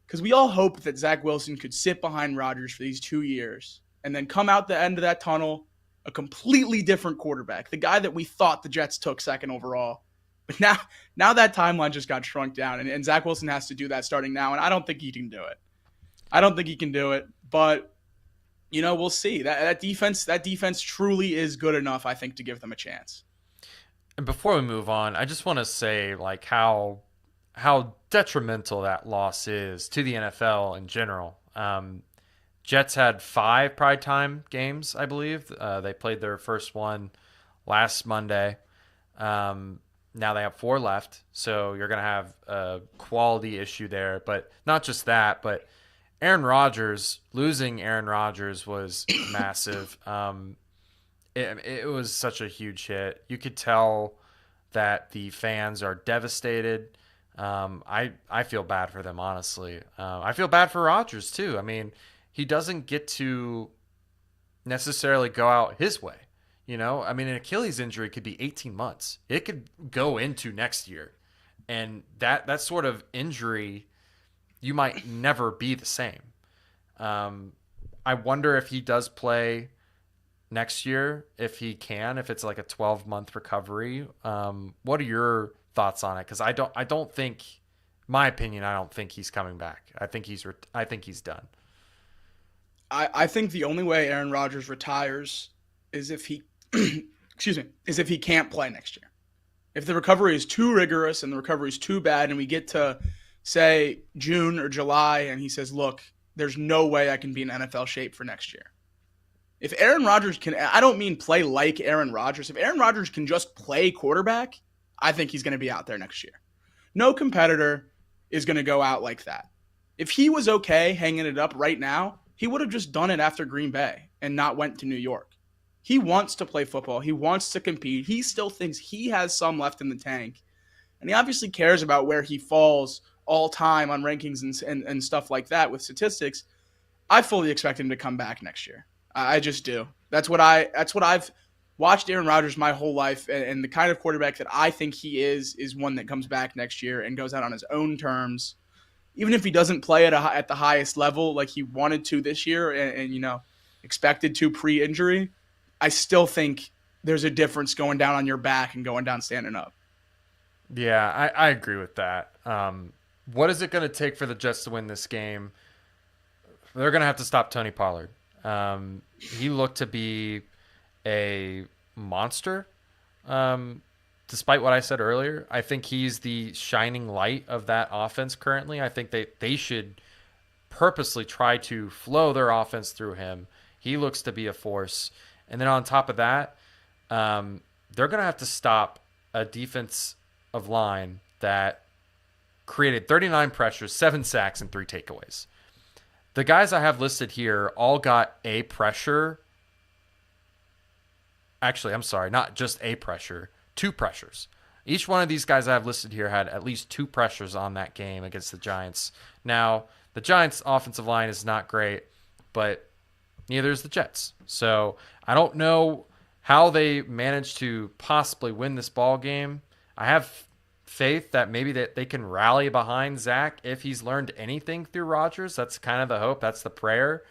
because we all hope that Zach Wilson could sit behind Rodgers for these 2 years and then come out the end of that tunnel a completely different quarterback, the guy that we thought the Jets took second overall. But now that timeline just got shrunk down, and Zach Wilson has to do that starting now, and I don't think he can do it. But we'll see. That defense truly is good enough, I think, to give them a chance. And before we move on, I just want to say like how detrimental that loss is to the NFL in general. Jets had 5 primetime games, I believe. They played their first one last Monday. Now they have 4 left, so you're going to have a quality issue there. But not just that, but losing Aaron Rodgers was massive. It was such a huge hit. You could tell that the fans are devastated. I feel bad for them, honestly. I feel bad for Rodgers, too. I mean, he doesn't get to necessarily go out his way. I mean, an Achilles injury could be 18 months. It could go into next year. And that sort of injury, you might never be the same. I wonder if he does play next year, if he can, if it's like a 12-month recovery. What are your thoughts on it? Because I don't think, my opinion, I don't think he's coming back. I think he's done. I think the only way Aaron Rodgers retires is if he, is if he can't play next year. If the recovery is too rigorous and the recovery is too bad, and we get to say June or July, and he says, "Look, there's no way I can be in NFL shape for next year." If Aaron Rodgers can, I don't mean play like Aaron Rodgers. If Aaron Rodgers can just play quarterback, I think he's going to be out there next year. No competitor is going to go out like that. If he was okay hanging it up right now, he would have just done it after Green Bay and not went to New York. He wants to play football. He wants to compete. He still thinks he has some left in the tank. And he obviously cares about where he falls all time on rankings and stuff like that with statistics. I fully expect him to come back next year. I just do. That's what I've watched Aaron Rodgers my whole life, and the kind of quarterback that I think he is one that comes back next year and goes out on his own terms. Even if he doesn't play at the highest level like he wanted to this year and expected to pre-injury, I still think there's a difference going down on your back and going down standing up. Yeah, I agree with that. What is it going to take for the Jets to win this game? They're going to have to stop Tony Pollard. He looked to be a monster. Despite what I said earlier, I think he's the shining light of that offense currently. I think they should purposely try to flow their offense through him. He looks to be a force. And then on top of that, they're going to have to stop a defensive line that created 39 pressures, 7 sacks, and 3 takeaways. The guys I have listed here all got a pressure. Actually, I'm sorry, not just a pressure, 2 pressures. Each one of these guys I have listed here had at least 2 pressures on that game against the Giants. Now, the Giants' offensive line is not great, but neither is the Jets. So I don't know how they managed to possibly win this ball game. I have faith that maybe that they can rally behind Zach if he's learned anything through Rodgers. That's kind of the hope. That's the prayer.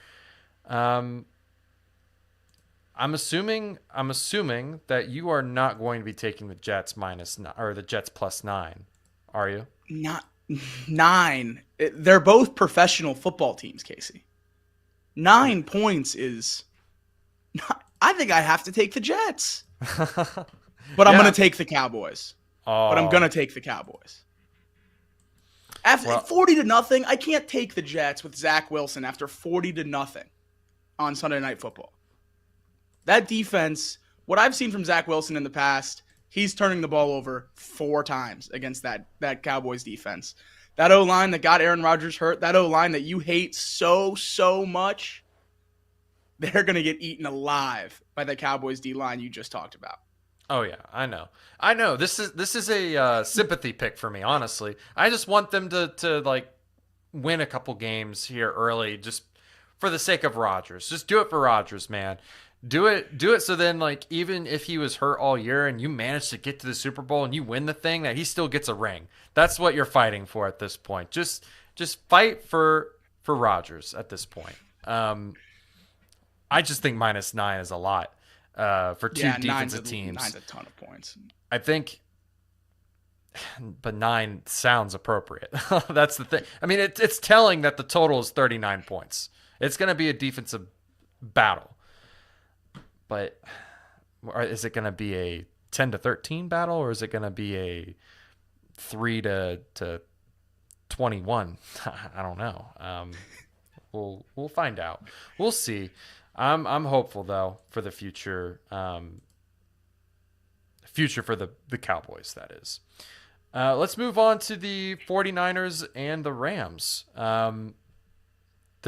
I'm assuming that you are not going to be taking the Jets or the Jets +9, are you? Not 9. They're both professional football teams, Casey. 9 points is not, I think I have to take the Jets. But I'm going to take the Cowboys. But I'm going to take the Cowboys. After 40-0, I can't take the Jets with Zach Wilson after 40-0 on Sunday Night Football. That defense, what I've seen from Zach Wilson in the past, he's turning the ball over 4 times against that Cowboys defense. That O-line that got Aaron Rodgers hurt, that O-line that you hate so much, they're going to get eaten alive by the Cowboys D-line you just talked about. Oh yeah, I know. This is a sympathy pick for me, honestly. I just want them to like win a couple games here early, just for the sake of Rodgers. Just do it for Rodgers, man. Do it. So then, like, even if he was hurt all year and you manage to get to the Super Bowl and you win the thing, that he still gets a ring. That's what you're fighting for at this point. Just fight for Rodgers at this point. I just think -9 is a lot. For 2 defensive teams. 9's a ton of points. I think, but 9 sounds appropriate. That's the thing. I mean, it's telling that the total is 39 points. It's going to be a defensive battle. But is it going to be a 10-13 battle, or is it going to be a 3-21? I don't know. We'll find out. We'll see. I'm hopeful though for the future. Future for the Cowboys, that is. Let's move on to the 49ers and the Rams. The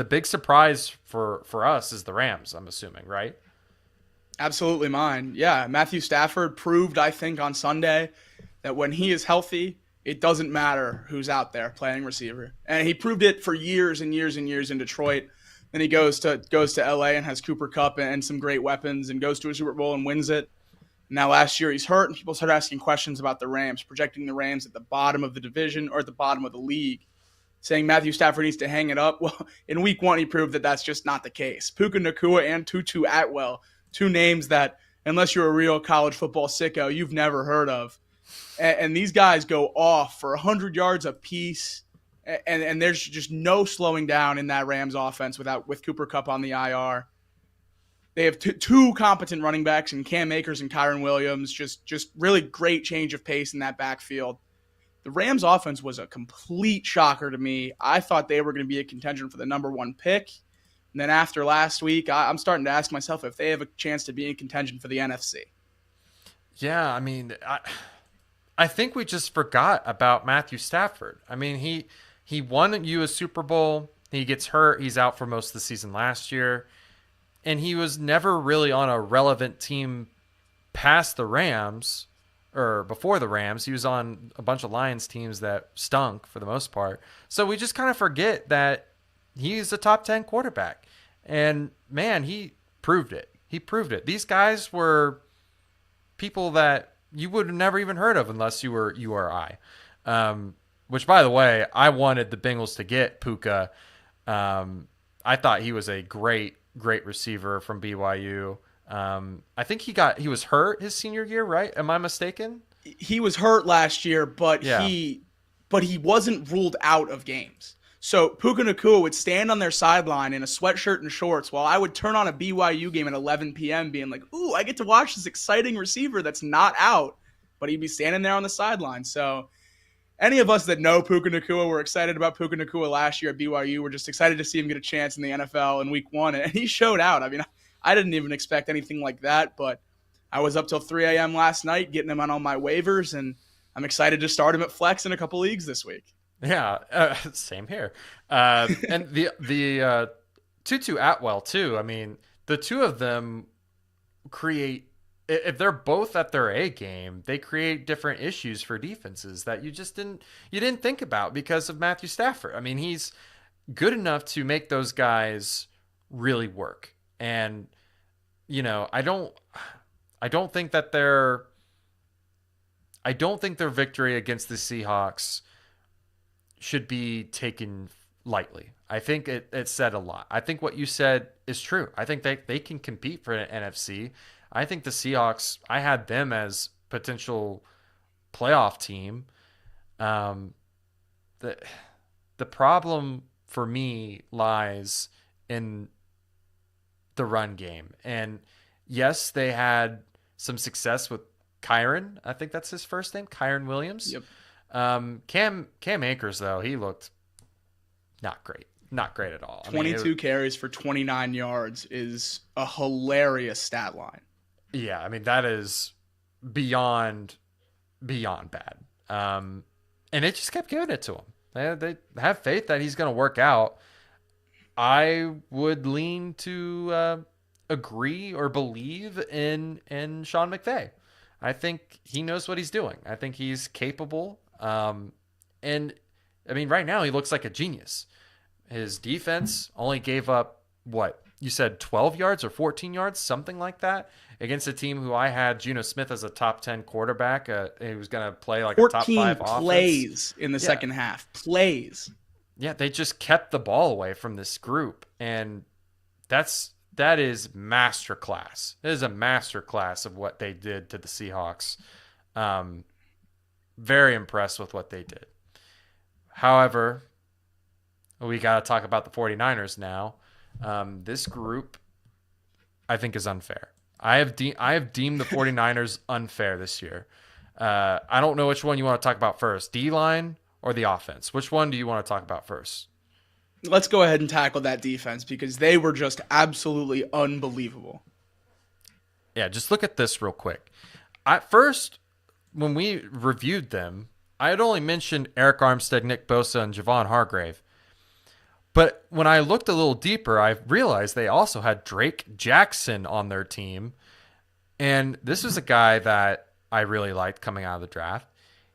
big surprise for us is the Rams, I'm assuming, right? Absolutely mine. Yeah, Matthew Stafford proved, I think, on Sunday that when he is healthy, it doesn't matter who's out there playing receiver. And he proved it for years and years and years in Detroit. Then he goes to LA and has Cooper Kupp and some great weapons and goes to a Super Bowl and wins it. Now last year he's hurt and people started asking questions about the Rams, projecting the Rams at the bottom of the division or at the bottom of the league, saying Matthew Stafford needs to hang it up. Well, in week 1 he proved that that's just not the case. Puka Nacua and Tutu Atwell, 2 names that, unless you're a real college football sicko, you've never heard of. And these guys go off for 100 yards apiece. And there's just no slowing down in that Rams offense with Cooper Kupp on the IR. They have two competent running backs in Cam Akers and Kyron Williams. Just really great change of pace in that backfield. The Rams offense was a complete shocker to me. I thought they were going to be a contention for the number 1 pick. And then after last week, I'm starting to ask myself if they have a chance to be in contention for the NFC. Yeah, I mean, I think we just forgot about Matthew Stafford. I mean, he won you a Super Bowl. He gets hurt. He's out for most of the season last year. And he was never really on a relevant team past the Rams or before the Rams. He was on a bunch of Lions teams that stunk for the most part. So we just kind of forget that he's a top 10 quarterback. And man, he proved it. He proved it. These guys were people that you would have never even heard of unless you or I. Which, by the way, I wanted the Bengals to get Puka. I thought he was a great receiver from BYU. I think he was hurt his senior year, right? Am I mistaken? He was hurt last year, but he wasn't ruled out of games. So Puka Nacua would stand on their sideline in a sweatshirt and shorts while I would turn on a BYU game at 11 p.m. being like, ooh, I get to watch this exciting receiver that's not out, but he'd be standing there on the sideline. So any of us that know Puka Nacua were excited about Puka Nacua last year at BYU. We're just excited to see him get a chance in the NFL in week 1. And he showed out. I mean, I didn't even expect anything like that, but I was up till 3 a.m. last night getting him out on my waivers, and I'm excited to start him at flex in a couple leagues this week. Yeah, same here. And the Tutu Atwell too. I mean, the two of them create, if they're both at their A game, they create different issues for defenses that you didn't think about because of Matthew Stafford. I mean, he's good enough to make those guys really work. And I don't think their victory against the Seahawks should be taken lightly. I think it said a lot. I think what you said is true. I think they can compete for an NFC. I think the Seahawks, I had them as potential playoff team. The problem for me lies in the run game. And yes, they had some success with Kyron. I think that's his first name, Kyron Williams. Yep. Cam Akers, though, he looked not great. Not great at all. 22 carries for 29 yards is a hilarious stat line. Yeah, I mean, that is beyond bad. And they just kept giving it to him. They have faith that he's going to work out. I would lean to agree or believe in Sean McVay. I think he knows what he's doing. I think he's capable. And I mean, right now he looks like a genius. His defense only gave up what you said, 12 yards or 14 yards, something like that, against a team who I had Geno Smith as a top 10 quarterback. He was going to play like a top 5 offense. 14 plays in the second half. Plays. Yeah, they just kept the ball away from this group, and that is masterclass. It is a masterclass of what they did to the Seahawks. Very impressed with what they did. However, we got to talk about the 49ers now. This group, I think, is unfair. I have deemed the 49ers unfair this year. I don't know which one you want to talk about first, D-line or the offense. Which one do you want to talk about first? Let's go ahead and tackle that defense because they were just absolutely unbelievable. Yeah, just look at this real quick. At first, when we reviewed them, I had only mentioned Eric Armstead, Nick Bosa, and Javon Hargrave. But when I looked a little deeper, I realized they also had Drake Jackson on their team. And this is a guy that I really liked coming out of the draft.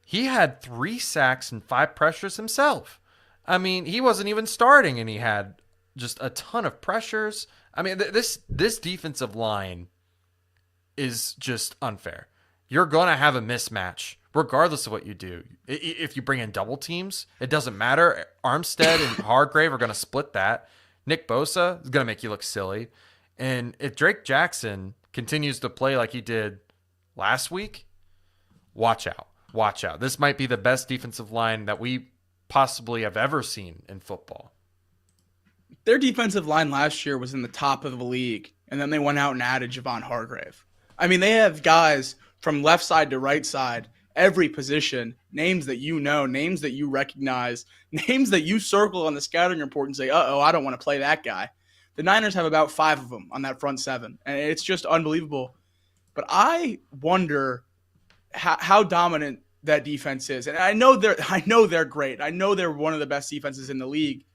He had 3 sacks and 5 pressures himself. I mean, he wasn't even starting, and he had just a ton of pressures. I mean, this defensive line is just unfair. You're going to have a mismatch regardless of what you do. If you bring in double teams, it doesn't matter. Armstead and Hargrave are going to split that. Nick Bosa is going to make you look silly. And if Drake Jackson continues to play like he did last week, watch out. Watch out. This might be the best defensive line that we possibly have ever seen in football. Their defensive line last year was in the top of the league, and then they went out and added Javon Hargrave. I mean, they have guys from left side to right side, every position, names that you know, names that you recognize, names that you circle on the scouting report and say, uh-oh, I don't want to play that guy. The Niners have about 5 of them on that front 7, and it's just unbelievable. But I wonder how dominant that defense is. And I know they're great. I know they're one of the best defenses in the league.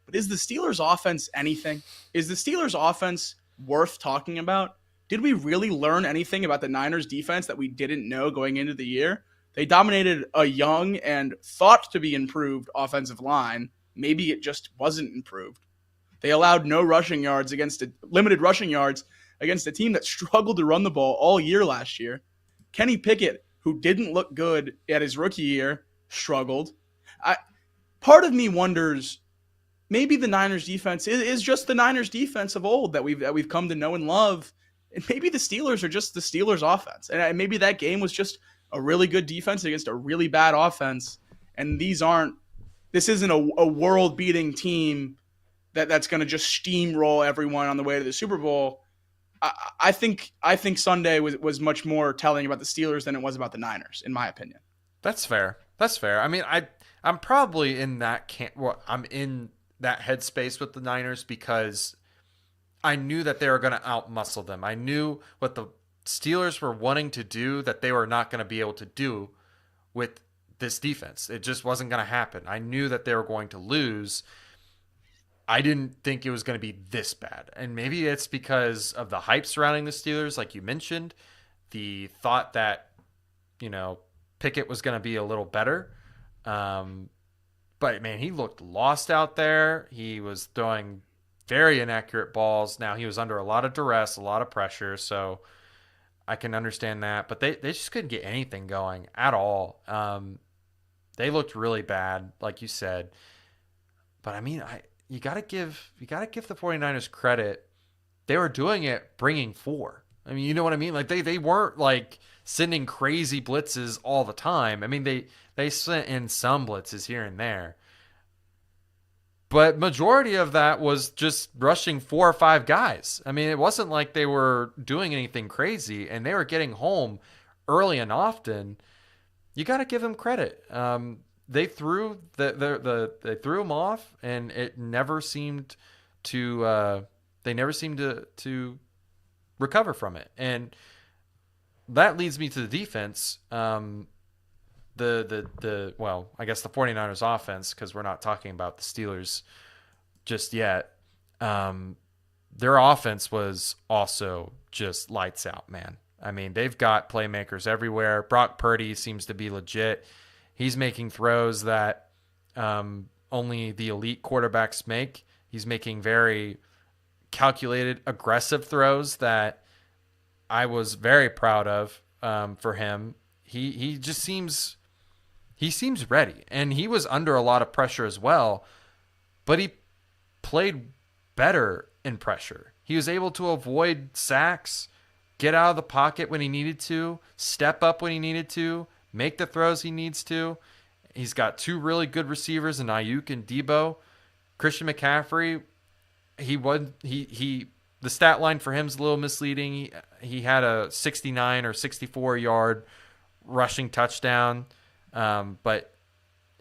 But is the Steelers' offense anything? Is the Steelers' offense worth talking about? Did we really learn anything about the Niners' defense that we didn't know going into the year? They dominated a young and thought to be improved offensive line. Maybe it just wasn't improved. They allowed limited rushing yards against a team that struggled to run the ball all year last year. Kenny Pickett, who didn't look good at his rookie year, struggled. Part of me wonders, maybe the Niners defense is just the Niners defense of old that we've come to know and love. And maybe the Steelers are just the Steelers offense. And maybe that game was just a really good defense against a really bad offense. And this isn't a world-beating team that's going to just steamroll everyone on the way to the Super Bowl. I think Sunday was much more telling about the Steelers than it was about the Niners, in my opinion. That's fair. I mean, I'm probably in that camp. Well, I'm in that headspace with the Niners because I knew that they were going to outmuscle them. I knew what the Steelers were wanting to do that they were not going to be able to do with this defense. It just wasn't going to happen. I knew that they were going to lose. I didn't think it was going to be this bad. And maybe it's because of the hype surrounding the Steelers, like you mentioned, the thought that, Pickett was going to be a little better. But, man, he looked lost out there. He was throwing very inaccurate balls. Now, he was under a lot of duress, a lot of pressure, so I can understand that. But they just couldn't get anything going at all. They looked really bad, like you said. But, I mean, you got to give the 49ers credit. They were doing it bringing 4. I mean, you know what I mean? Like they weren't like sending crazy blitzes all the time. I mean, they sent in some blitzes here and there. But majority of that was just rushing 4 or 5 guys. I mean, it wasn't like they were doing anything crazy, and they were getting home early and often. You got to give them credit. They threw they threw them off, and it never seemed to to recover from it. And that leads me to the defense. Well, I guess the 49ers offense, because we're not talking about the Steelers just yet. Their offense was also just lights out, man. I mean, they've got playmakers everywhere. Brock Purdy seems to be legit. He's making throws that only the elite quarterbacks make. He's making very calculated, aggressive throws that I was very proud of for him. He just seems ready, and he was under a lot of pressure as well, but he played better in pressure. He was able to avoid sacks, get out of the pocket when he needed to, step up when he needed to, make the throws he needs to. He's got 2 really good receivers in Ayuk and Debo. Christian McCaffrey, the stat line for him is a little misleading. He had a 69 or 64 yard rushing touchdown, but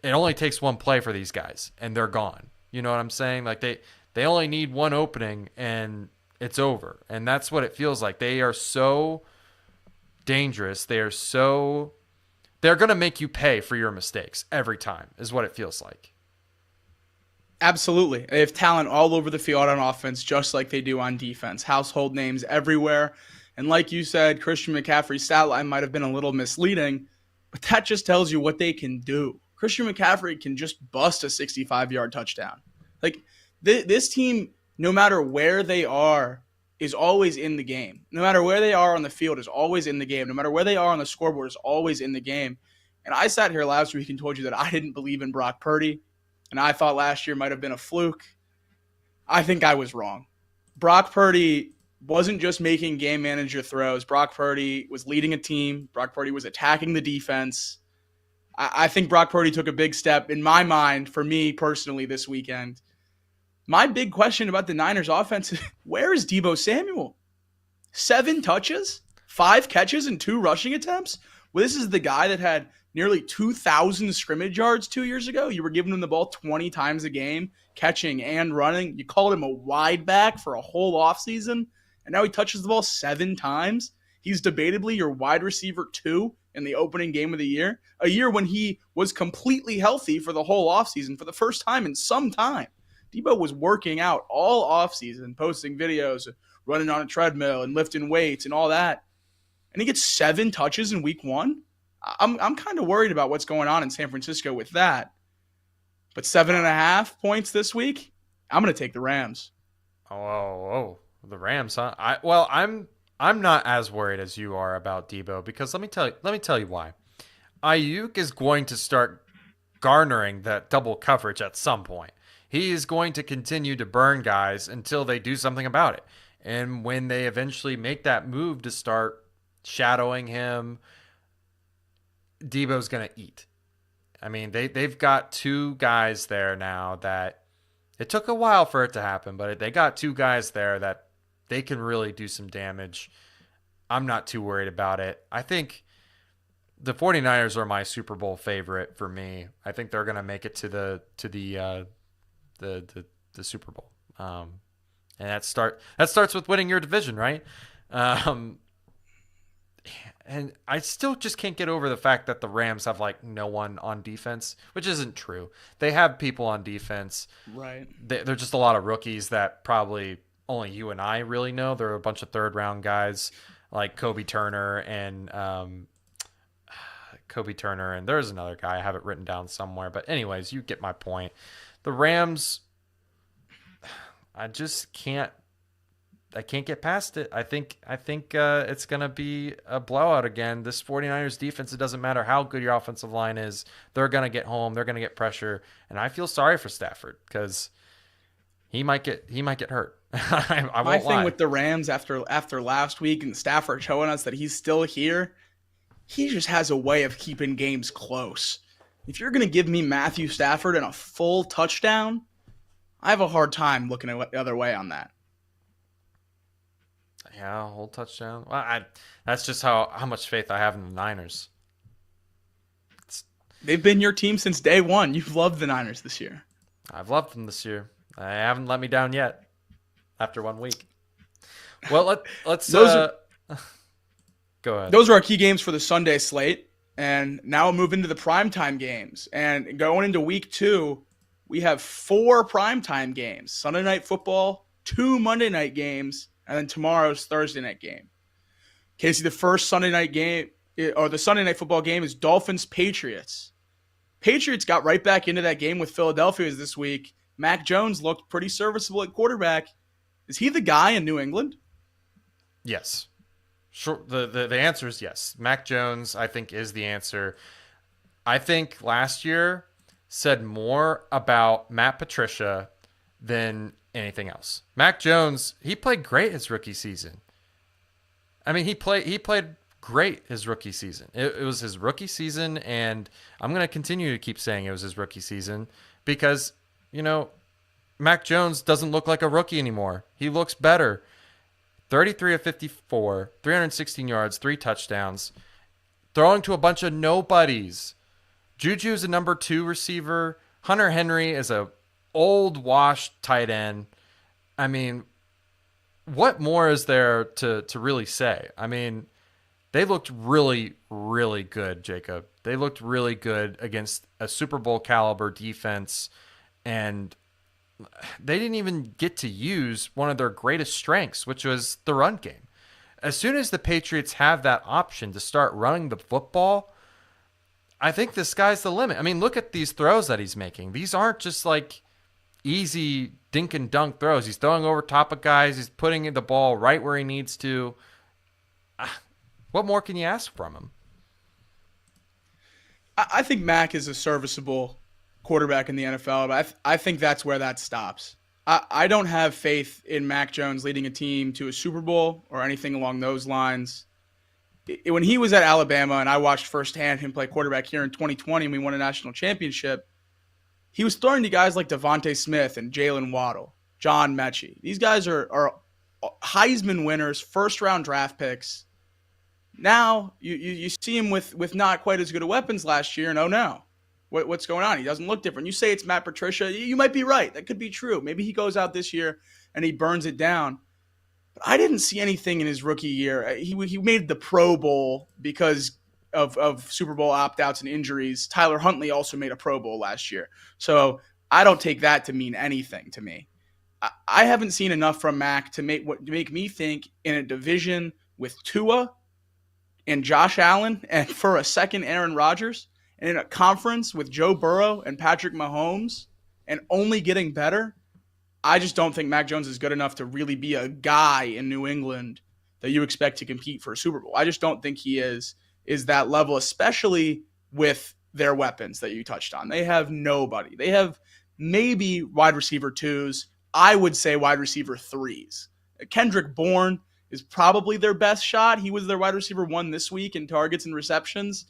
it only takes one play for these guys, and they're gone. You know what I'm saying? Like they only need one opening, and it's over. And that's what it feels like. They are so dangerous. They're going to make you pay for your mistakes every time, is what it feels like. Absolutely. They have talent all over the field on offense, just like they do on defense. Household names everywhere. And like you said, Christian McCaffrey's stat line might have been a little misleading, but that just tells you what they can do. Christian McCaffrey can just bust a 65-yard touchdown. Like, this team, no matter where they are, is always in the game. No matter where they are on the field, is always in the game. No matter where they are on the scoreboard, is always in the game. And I sat here last week and told you that I didn't believe in Brock Purdy, and I thought last year might have been a fluke. I think I was wrong. Brock Purdy wasn't just making game manager throws. Brock Purdy was leading a team. Brock Purdy was attacking the defense. I think Brock Purdy took a big step in my mind, for me personally, this weekend. My big question about the Niners offense is, where is Deebo Samuel? 7 touches, 5 catches, and 2 rushing attempts? Well, this is the guy that had nearly 2,000 scrimmage yards 2 years ago. You were giving him the ball 20 times a game, catching and running. You called him a wide back for a whole offseason, and now he touches the ball 7 times. He's debatably your wide receiver 2 in the opening game of the year, a year when he was completely healthy for the whole offseason for the first time in some time. Deebo was working out all offseason, posting videos, running on a treadmill and lifting weights and all that. And he gets 7 touches in week 1. I'm kind of worried about what's going on in San Francisco with that. But 7.5 points this week, I'm going to take the Rams. Oh, the Rams, huh? I'm not as worried as you are about Deebo, because let me tell you why. Ayuk is going to start garnering that double coverage at some point. He is going to continue to burn guys until they do something about it. And when they eventually make that move to start shadowing him, Deebo's going to eat. I mean, they've got 2 guys there now that it took a while for it to happen, but they got 2 guys there that they can really do some damage. I'm not too worried about it. I think the 49ers are my Super Bowl favorite for me. I think they're going to make it to the Super Bowl. And that starts with winning your division, right? And I still just can't get over the fact that the Rams have like no one on defense, which isn't true. They have people on defense. Right. They're just a lot of rookies that probably only you and I really know. They're a bunch of 3rd-round guys like Kobe Turner and there's another guy. I have it written down somewhere. But anyways, you get my point. The Rams, I can't get past it. I think it's going to be a blowout again. This 49ers defense, it doesn't matter how good your offensive line is. They're going to get home. They're going to get pressure. And I feel sorry for Stafford because he might get hurt. I won't My thing lie. with the Rams after last week and Stafford showing us that he's still here, he just has a way of keeping games close. If you're going to give me Matthew Stafford and a full touchdown, I have a hard time looking at the other way on that. Yeah, a whole touchdown. Well, that's just how much faith I have in the Niners. They've been your team since day one. You've loved the Niners this year. I've loved them this year. They haven't let me down yet after 1 week. Well, let's go ahead. Those are our key games for the Sunday slate. And now we'll move into the primetime games. And going into week 2, we have 4 primetime games. Sunday Night Football, 2 Monday night games, and then tomorrow's Thursday night game. Casey, the first Sunday night game, or the Sunday Night Football game, is Dolphins Patriots. Patriots got right back into that game with Philadelphia this week. Mac Jones looked pretty serviceable at quarterback. Is he the guy in New England? Yes. Sure. The answer is yes. Mac Jones, I think, is the answer. I think last year said more about Matt Patricia than anything else. Mac Jones, he played great his rookie season. I mean, he played great his rookie season. It was his rookie season, and I'm going to continue to keep saying it was his rookie season because, Mac Jones doesn't look like a rookie anymore. He looks better. 33 of 54, 316 yards, 3 touchdowns, throwing to a bunch of nobodies. Juju's a number 2 receiver. Hunter Henry is a old washed tight end. I mean, what more is there to really say? I mean, they looked really, really good, Jacob. They looked really good against a Super Bowl caliber defense, and they didn't even get to use one of their greatest strengths, which was the run game. As soon as the Patriots have that option to start running the football, I think the sky's the limit. I mean, look at these throws that he's making. These aren't just like easy dink and dunk throws. He's throwing over top of guys. He's putting the ball right where he needs to. What more can you ask from him? I think Mac is a serviceable quarterback in the NFL, but I think that's where that stops. I don't have faith in Mac Jones leading a team to a Super Bowl or anything along those lines. when he was at Alabama and I watched firsthand him play quarterback here in 2020 and we won a national championship, he was throwing to guys like Devontae Smith and Jalen Waddle, John Mechie. These guys are Heisman winners, first-round draft picks. Now you see him with not quite as good of weapons last year, and oh no, what's going on? He doesn't look different. You say it's Matt Patricia, you might be right. That could be true. Maybe he goes out this year and he burns it down. But I didn't see anything in his rookie year. He made the Pro Bowl because of Super Bowl opt-outs and injuries. Tyler Huntley also made a Pro Bowl last year. So I don't take that to mean anything to me. I haven't seen enough from Mac to make me think in a division with Tua and Josh Allen and for a second Aaron Rodgers, and in a conference with Joe Burrow and Patrick Mahomes and only getting better, I just don't think Mac Jones is good enough to really be a guy in New England that you expect to compete for a Super Bowl. I just don't think he is that level, especially with their weapons that you touched on. They have nobody. They have maybe wide receiver 2s. I would say wide receiver 3s. Kendrick Bourne is probably their best shot. He was their wide receiver 1 this week in targets and receptions.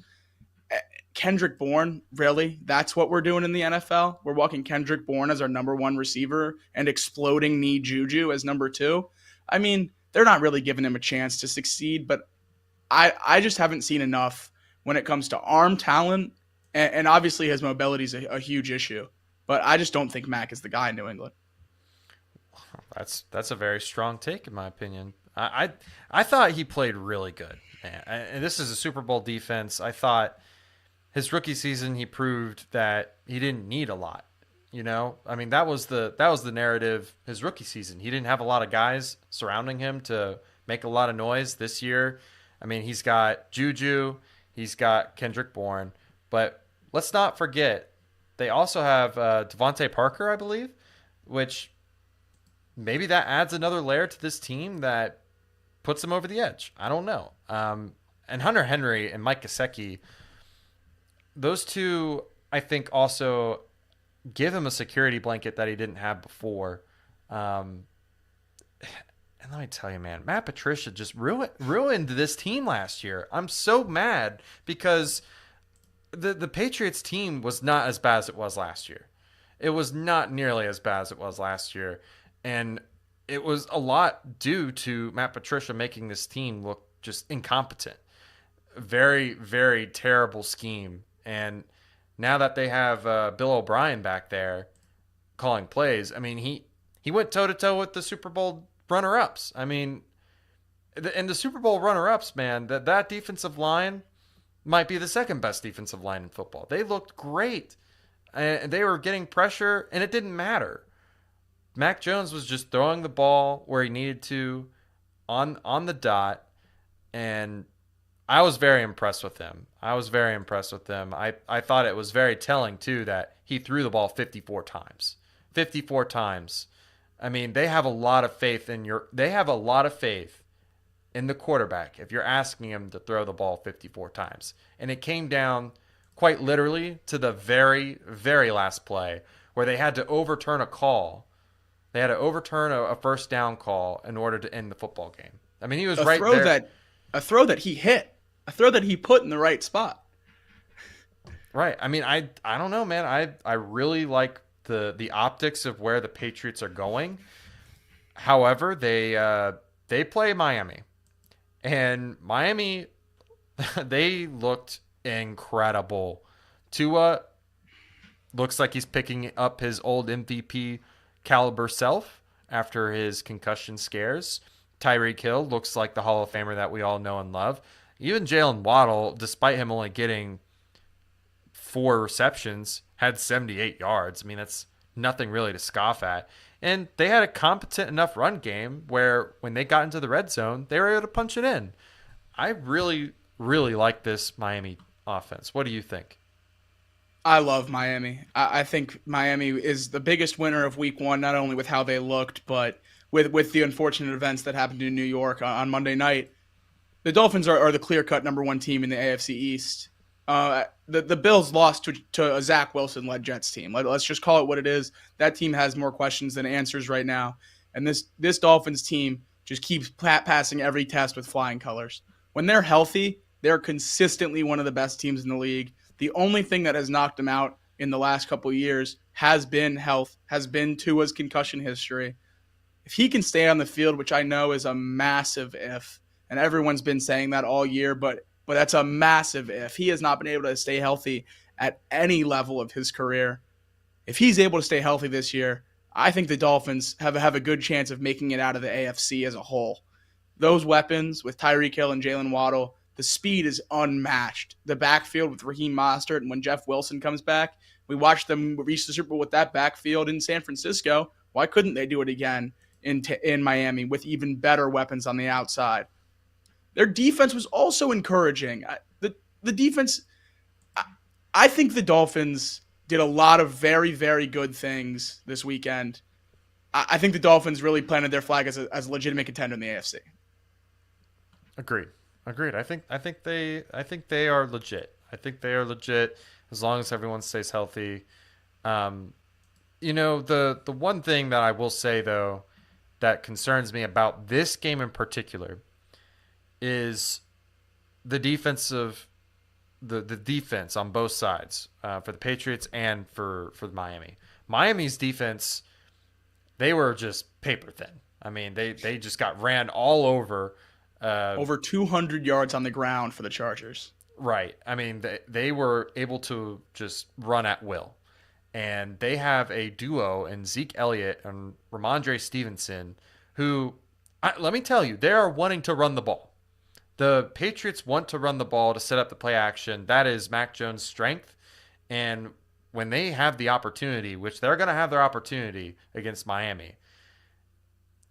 Kendrick Bourne, really? That's what we're doing in the NFL? We're walking Kendrick Bourne as our number 1 receiver and exploding knee Juju as number 2? I mean, they're not really giving him a chance to succeed, but I just haven't seen enough when it comes to arm talent, and obviously his mobility is a huge issue. But I just don't think Mac is the guy in New England. That's a very strong take, in my opinion. I thought he played really good, man. And this is a Super Bowl defense. I thought his rookie season he proved that he didn't need a lot. You know, I mean that was the narrative his rookie season. He didn't have a lot of guys surrounding him to make a lot of noise. This year, I mean, he's got Juju, he's got Kendrick Bourne, but let's not forget they also have Devontae Parker, I believe, which maybe that adds another layer to this team that puts him over the edge. I don't know. And Hunter Henry and Mike Gesicki, those two, I think, also give him a security blanket that he didn't have before. And let me tell you, man, Matt Patricia just ruined this team last year. I'm so mad because the Patriots team was not as bad as it was last year. It was not nearly as bad as it was last year. And it was a lot due to Matt Patricia making this team look just incompetent. Very, very terrible scheme. And now that they have Bill O'Brien back there calling plays, I mean, he went toe-to-toe with the Super Bowl runner-ups. I mean, and the Super Bowl runner-ups, man, that defensive line might be the second best defensive line in football. They looked great. And they were getting pressure, and it didn't matter. Mac Jones was just throwing the ball where he needed to on the dot, and I was very impressed with him. I thought it was very telling, too, that he threw the ball 54 times. 54 times. I mean, they have a lot of faith in the quarterback if you're asking him to throw the ball 54 times. And it came down quite literally to the very, very last play where they had to overturn a call. They had to overturn a first down call in order to end the football game. I mean, he was right there. A throw that he hit. A throw that he put in the right spot. Right. I mean, I don't know, man. I really like the optics of where the Patriots are going. However, they play Miami. And Miami, they looked incredible. Tua looks like he's picking up his old MVP caliber self after his concussion scares. Tyreek Hill looks like the Hall of Famer that we all know and love. Even Jalen Waddle, despite him only getting 4 receptions, had 78 yards. I mean, that's nothing really to scoff at. And they had a competent enough run game where when they got into the red zone, they were able to punch it in. I really, really like this Miami offense. What do you think? I love Miami. I think Miami is the biggest winner of week 1, not only with how they looked, but with the unfortunate events that happened in New York on Monday night. The Dolphins are the clear-cut number 1 team in the AFC East. The Bills lost to a Zach Wilson-led Jets team. Let's just call it what it is. That team has more questions than answers right now. And this Dolphins team just keeps passing every test with flying colors. When they're healthy, they're consistently one of the best teams in the league. The only thing that has knocked them out in the last couple of years has been health, has been Tua's concussion history. If he can stay on the field, which I know is a massive if, and everyone's been saying that all year, but that's a massive if. He has not been able to stay healthy at any level of his career. If he's able to stay healthy this year, I think the Dolphins have a good chance of making it out of the AFC as a whole. Those weapons with Tyreek Hill and Jalen Waddle, the speed is unmatched. The backfield with Raheem Mostert, and when Jeff Wilson comes back, we watched them reach the Super Bowl with that backfield in San Francisco. Why couldn't they do it again in Miami with even better weapons on the outside? Their defense was also encouraging. The defense, I think the Dolphins did a lot of very, very good things this weekend. I think the Dolphins really planted their flag as a legitimate contender in the AFC. Agreed. I think they are legit. I think they are legit as long as everyone stays healthy. The one thing that I will say though that concerns me about this game in particular is the defense on both sides for the Patriots and for Miami. Miami's defense, they were just paper thin. I mean, they just got ran all over. Over 200 yards on the ground for the Chargers. Right. I mean, they were able to just run at will. And they have a duo in Zeke Elliott and Ramondre Stevenson who, let me tell you, they are wanting to run the ball. The Patriots want to run the ball to set up the play action. That is Mac Jones' strength. And when they have the opportunity, which they're going to have their opportunity against Miami,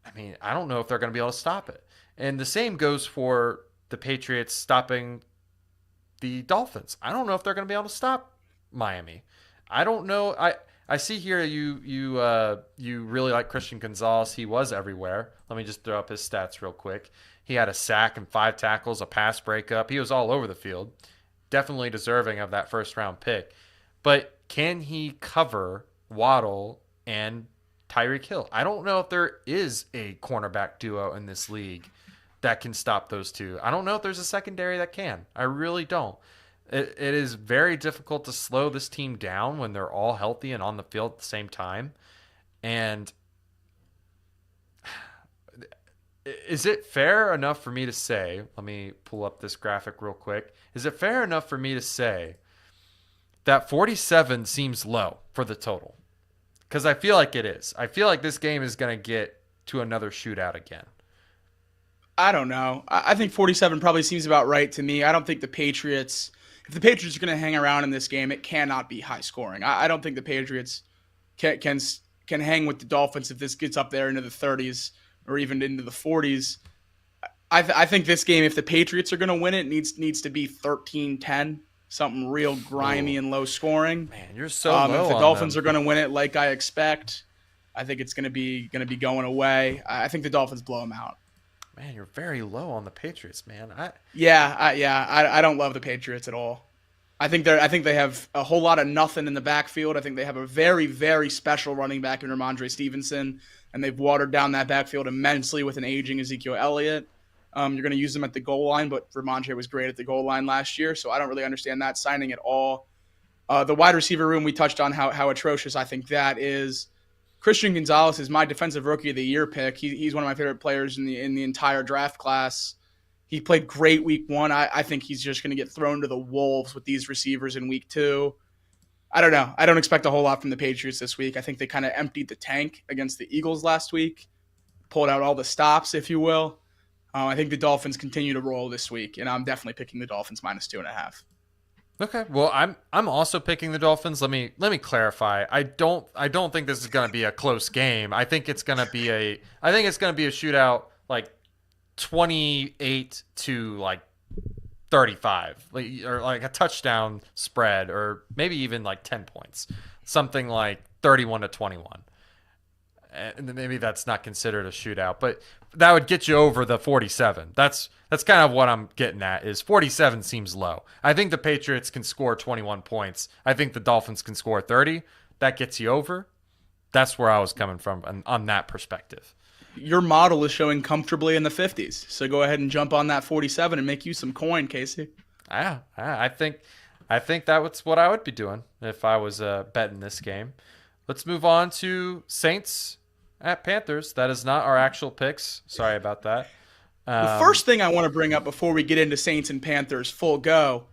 I mean, I don't know if they're going to be able to stop it. And the same goes for the Patriots stopping the Dolphins. I don't know if they're going to be able to stop Miami. I don't know. I see here you really like Christian Gonzalez. He was everywhere. Let me just throw up his stats real quick. He had a sack and 5 tackles, a pass breakup. He was all over the field. Definitely deserving of that first-round pick. But can he cover Waddle and Tyreek Hill? I don't know if there is a cornerback duo in this league that can stop those two. I don't know if there's a secondary that can. I really don't. It is very difficult to slow this team down when they're all healthy and on the field at the same time. And is it fair enough for me to say, let me pull up this graphic real quick. Is it fair enough for me to say that 47 seems low for the total? Because I feel like it is. I feel like this game is going to get to another shootout again. I don't know. I think 47 probably seems about right to me. I don't think the Patriots, if the Patriots are going to hang around in this game, it cannot be high scoring. I don't think the Patriots can hang with the Dolphins if this gets up there into the 30s or even into the 40s. I think this game, if the Patriots are going to win it, needs to be 13-10, something real grimy and low scoring. Man, you're so low. If the Dolphins are going to win it like I expect, I think it's going to be going away. I think the Dolphins blow them out. Man, you're very low on the Patriots, man. I don't love the Patriots at all. I think they have a whole lot of nothing in the backfield. I think they have a very, very special running back in Ramondre Stevenson, and they've watered down that backfield immensely with an aging Ezekiel Elliott. You're going to use them at the goal line, but Ramondre was great at the goal line last year, so I don't really understand that signing at all. The wide receiver room, we touched on how atrocious I think that is. Christian Gonzalez is my defensive rookie of the year pick. He's one of my favorite players in the entire draft class. He played great week 1. I think he's just going to get thrown to the wolves with these receivers in week 2. I don't know. I don't expect a whole lot from the Patriots this week. I think they kind of emptied the tank against the Eagles last week, pulled out all the stops, if you will. I think the Dolphins continue to roll this week, and I'm definitely picking the Dolphins minus 2.5. Okay, well, I'm also picking the Dolphins. Let me clarify. I don't think this is going to be a close game. I think it's going to be a shootout, like 28 to like 35, or like a touchdown spread, or maybe even like 10 points, something like 31 to 21. And maybe that's not considered a shootout, but that would get you over the 47. That's kind of what I'm getting at, is 47 seems low. I think the Patriots can score 21 points. I think the Dolphins can score 30. That gets you over. That's where I was coming from on that perspective. your model is showing comfortably in the 50s. So go ahead and jump on that 47 and make you some coin, Casey. Yeah, I think that was what I would be doing if I was betting this game. Let's move on to Saints at Panthers. That is not our actual picks. Sorry about that. The first thing I want to bring up before we get into Saints and Panthers full go,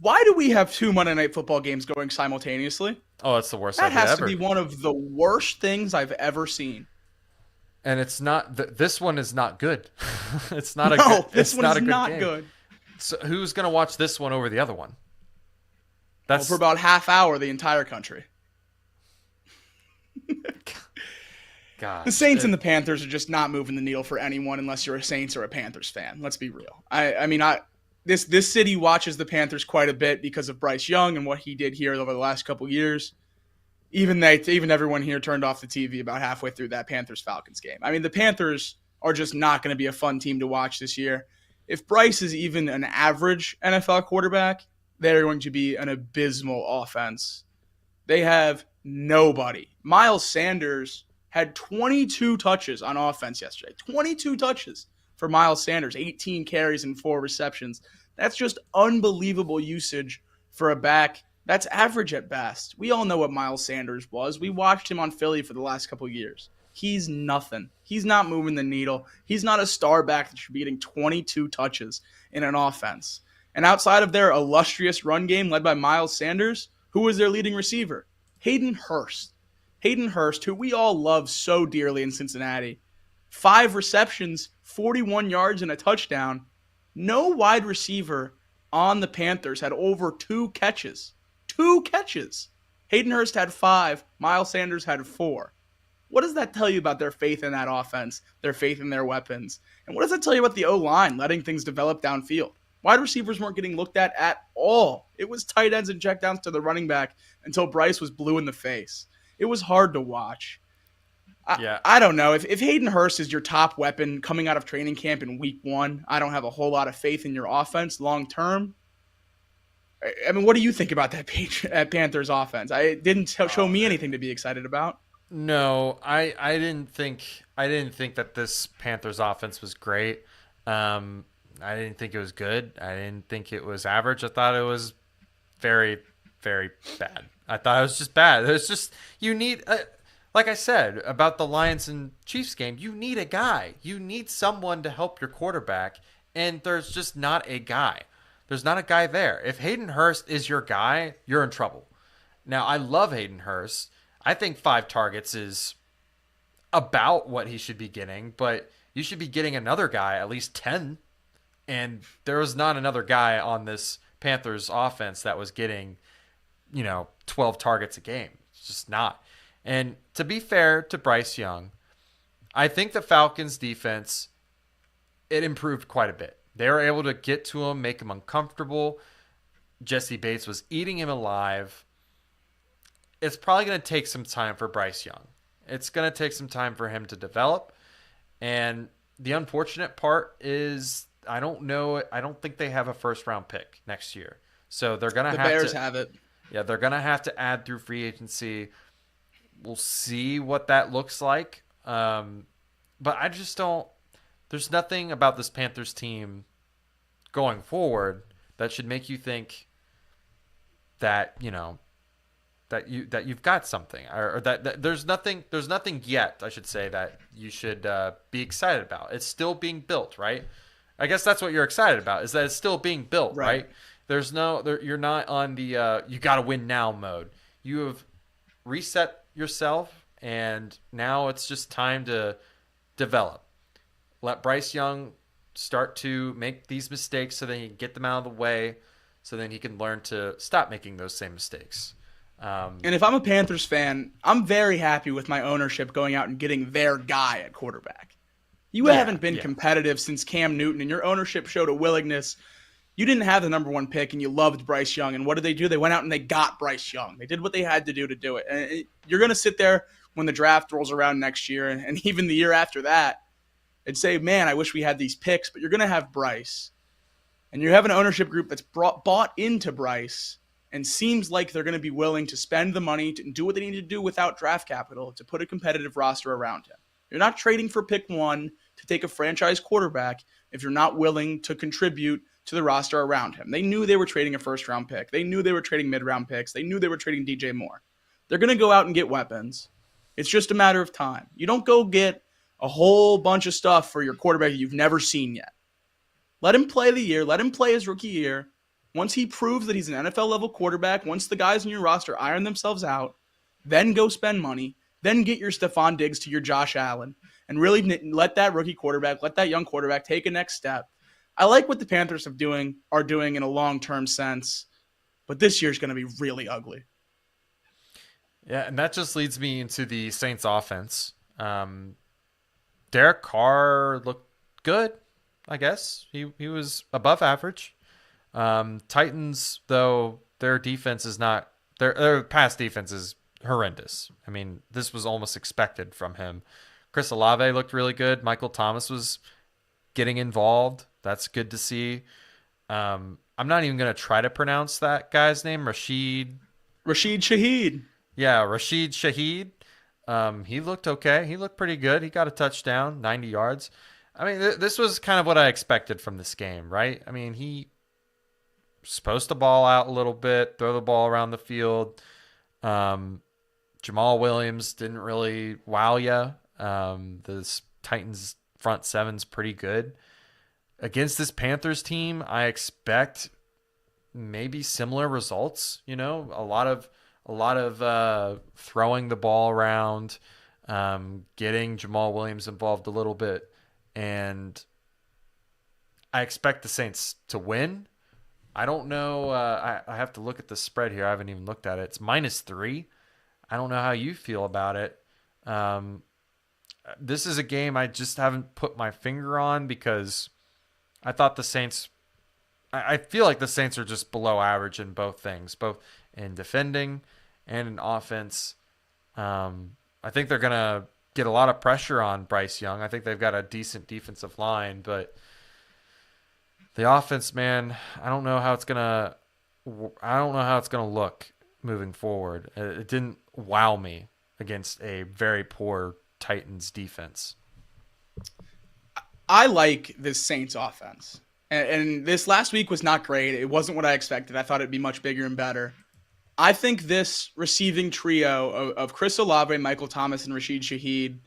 why do we have 2 Monday Night Football games going simultaneously? Oh, that's the worst That idea has ever. to be one of the worst things I've ever seen. And it's not. This one is not good. It's not a No, good. this It's one not is a good not game. good. So who's gonna watch this one over the other one? Well, That's for about half hour, the entire country. God. The Saints and the Panthers are just not moving the needle for anyone unless you're a Saints or a Panthers fan. Let's be real. This city watches the Panthers quite a bit because of Bryce Young and what he did here over the last couple years. Even everyone here turned off the TV about halfway through that Panthers-Falcons game. I mean, the Panthers are just not going to be a fun team to watch this year. If Bryce is even an average NFL quarterback, they're going to be an abysmal offense. They have nobody. Miles Sanders had 22 touches on offense yesterday. 22 touches for Miles Sanders, 18 carries and 4 receptions. That's just unbelievable usage for a back that's average at best. We all know what Miles Sanders was. We watched him on Philly for the last couple of years. He's nothing. He's not moving the needle. He's not a star back that should be getting 22 touches in an offense. And outside of their illustrious run game led by Miles Sanders, who was their leading receiver? Hayden Hurst. Hayden Hurst, who we all love so dearly in Cincinnati. 5 receptions, 41 yards, and a touchdown. No wide receiver on the Panthers had over 2 catches. 2 catches. Hayden Hurst had 5. Miles Sanders had 4. What does that tell you about their faith in that offense, their faith in their weapons? And what does that tell you about the O-line, letting things develop downfield? Wide receivers weren't getting looked at all. It was tight ends and checkdowns to the running back until Bryce was blue in the face. It was hard to watch. I don't know. If Hayden Hurst is your top weapon coming out of training camp in week 1, I don't have a whole lot of faith in your offense long term. I mean, what do you think about that Panthers offense? It didn't show me anything to be excited about. No, I didn't think that this Panthers offense was great. I didn't think it was good. I didn't think it was average. I thought it was very, very bad. I thought it was just bad. It was just, you need, like I said about the Lions and Chiefs game, you need a guy. You need someone to help your quarterback, and there's just not a guy. There's not a guy there. If Hayden Hurst is your guy, you're in trouble. Now, I love Hayden Hurst. I think 5 targets is about what he should be getting, but you should be getting another guy, at least 10. And there was not another guy on this Panthers offense that was getting, 12 targets a game. It's just not. And to be fair to Bryce Young, I think the Falcons defense, it improved quite a bit. They were able to get to him, make him uncomfortable. Jesse Bates was eating him alive. It's probably going to take some time for Bryce Young. It's going to take some time for him to develop. And the unfortunate part is, I don't know. I don't think they have a first-round pick next year. So they're going to have to. The Bears have it. Yeah, they're going to have to add through free agency. We'll see what that looks like. But I just don't. There's nothing about this Panthers team going forward that should make you think that that you've got something, or that there's nothing yet, I should say, that you should be excited about. It's still being built, right? I guess that's what you're excited about, is that it's still being built, right? You're not on the you got to win now mode. You have reset yourself, and now it's just time to develop. Let Bryce Young start to make these mistakes so that he can get them out of the way, so then he can learn to stop making those same mistakes. And if I'm a Panthers fan, I'm very happy with my ownership going out and getting their guy at quarterback. You haven't been competitive since Cam Newton, and your ownership showed a willingness. You didn't have the number 1 pick, and you loved Bryce Young. And what did they do? They went out and they got Bryce Young. They did what they had to do it. And you're going to sit there when the draft rolls around next year, and even the year after that, and say, man, I wish we had these picks. But you're going to have Bryce. And you have an ownership group that's bought into Bryce and seems like they're going to be willing to spend the money to do what they need to do without draft capital to put a competitive roster around him. You're not trading for pick 1 to take a franchise quarterback if you're not willing to contribute to the roster around him. They knew they were trading a first-round pick. They knew they were trading mid-round picks. They knew they were trading DJ Moore. They're going to go out and get weapons. It's just a matter of time. You don't go get a whole bunch of stuff for your quarterback you've never seen yet. Let him play the year. Let him play his rookie year. Once he proves that he's an NFL-level quarterback, once the guys in your roster iron themselves out, then go spend money. Then get your Stephon Diggs to your Josh Allen and really let that rookie quarterback, let that young quarterback take a next step. I like what the Panthers are doing in a long-term sense, but this year's going to be really ugly. Yeah, and that just leads me into the Saints offense. Derek Carr looked good, I guess. He was above average. Titans, though, their defense is not their pass defense is horrendous. I mean, this was almost expected from him. Chris Olave looked really good. Michael Thomas was getting involved. That's good to see. I'm not even going to try to pronounce that guy's name, Rashid Shaheed. Yeah, Rashid Shaheed. He looked okay. He looked pretty good. He got a touchdown, 90 yards. I mean, this was kind of what I expected from this game, right? I mean, he was supposed to ball out a little bit, throw the ball around the field. Jamal Williams didn't really wow you. This Titans front seven's pretty good. Against this Panthers team, I expect maybe similar results. You know, a lot of throwing the ball around, getting Jamal Williams involved a little bit, and I expect the Saints to win. I don't know. I have to look at the spread here. I haven't even looked at it. It's -3. I don't know how you feel about it. This is a game I just haven't put my finger on because I thought the Saints. I feel like the Saints are just below average in both things, both in defending and in offense. I think they're going to get a lot of pressure on Bryce Young. I think they've got a decent defensive line, but the offense, man, I don't know how it's going to look moving forward. It didn't wow me against a very poor Titans defense. I like this Saints offense. And this last week was not great. It wasn't what I expected. I thought it'd be much bigger and better. I think this receiving trio of Chris Olave, Michael Thomas, and Rashid Shaheed,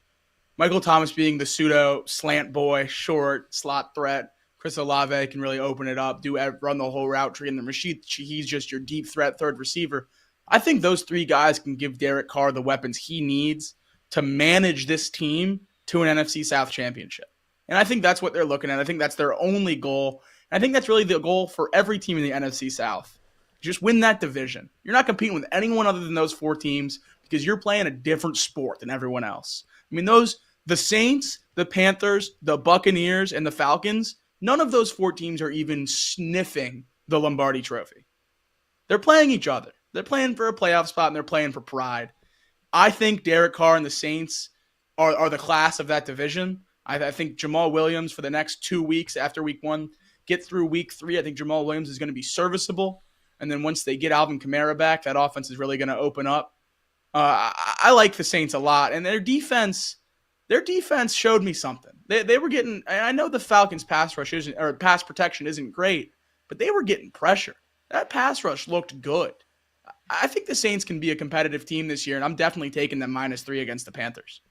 Michael Thomas being the pseudo slant boy, short, slot threat. Chris Olave can really open it up, run the whole route tree, and then Rashid Shaheed's just your deep threat third receiver. I think those three guys can give Derek Carr the weapons he needs to manage this team to an NFC South championship. And I think that's what they're looking at. I think that's their only goal. And I think that's really the goal for every team in the NFC South. Just win that division. You're not competing with anyone other than those four teams because you're playing a different sport than everyone else. I mean, the Saints, the Panthers, the Buccaneers, and the Falcons, none of those four teams are even sniffing the Lombardi Trophy. They're playing each other. They're playing for a playoff spot, and they're playing for pride. I think Derek Carr and the Saints are the class of that division. I think Jamal Williams for the next 2 weeks after week 1, get through week 3, I think Jamal Williams is going to be serviceable. And then once they get Alvin Kamara back, that offense is really going to open up. I like the Saints a lot. And their defense showed me something. They were getting – I know the Falcons' pass protection isn't great, but they were getting pressure. That pass rush looked good. I think the Saints can be a competitive team this year, and I'm definitely taking them -3 against the Panthers.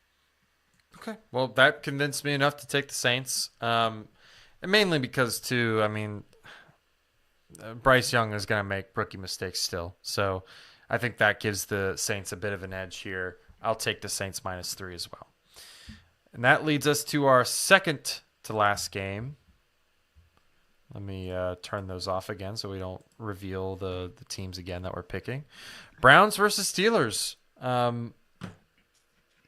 Okay, well, that convinced me enough to take the Saints. And mainly because, too, I mean, Bryce Young is going to make rookie mistakes still. So I think that gives the Saints a bit of an edge here. I'll take the Saints -3 as well. And that leads us to our second to last game. Let me turn those off again so we don't reveal the teams again that we're picking. Browns versus Steelers.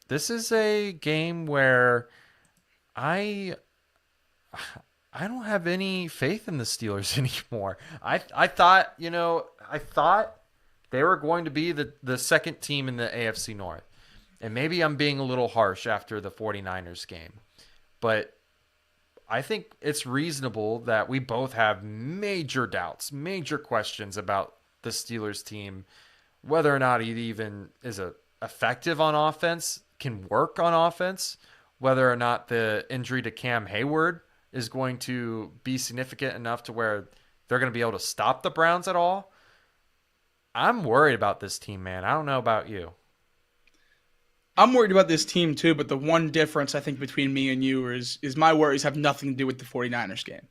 This is a game where I don't have any faith in the Steelers anymore. I thought they were going to be the second team in the AFC North. And maybe I'm being a little harsh after the 49ers game. But I think it's reasonable that we both have major doubts, major questions about the Steelers team, whether or not it even is effective on offense, can work on offense, whether or not the injury to Cam Hayward is going to be significant enough to where they're going to be able to stop the Browns at all. I'm worried about this team, man. I don't know about you. I'm worried about this team too, but the one difference I think between me and you is my worries have nothing to do with the 49ers game.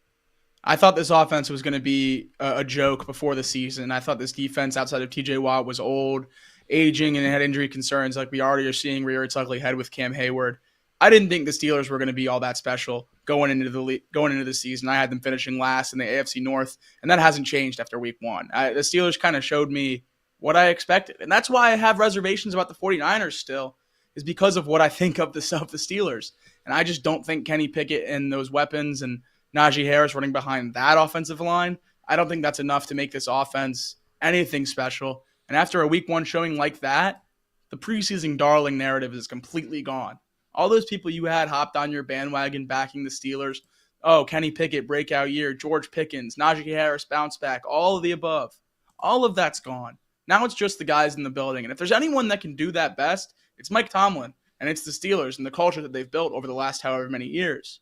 I thought this offense was going to be a joke before the season. I thought this defense outside of TJ Watt was old, aging, and it had injury concerns like we already are seeing rear its ugly head with Cam Hayward. I didn't think the Steelers were going to be all that special going into the season. I had them finishing last in the AFC North, and that hasn't changed after week one. The Steelers kind of showed me what I expected, and that's why I have reservations about the 49ers still, is because of what I think of the Steelers. And I just don't think Kenny Pickett and those weapons and Najee Harris running behind that offensive line, I don't think that's enough to make this offense anything special. And after a week one showing like that, the preseason darling narrative is completely gone. All those people you had hopped on your bandwagon backing the Steelers, oh, Kenny Pickett, breakout year, George Pickens, Najee Harris, bounce back, all of the above. All of that's gone. Now it's just the guys in the building. And if there's anyone that can do that best, it's Mike Tomlin, and it's the Steelers and the culture that they've built over the last however many years.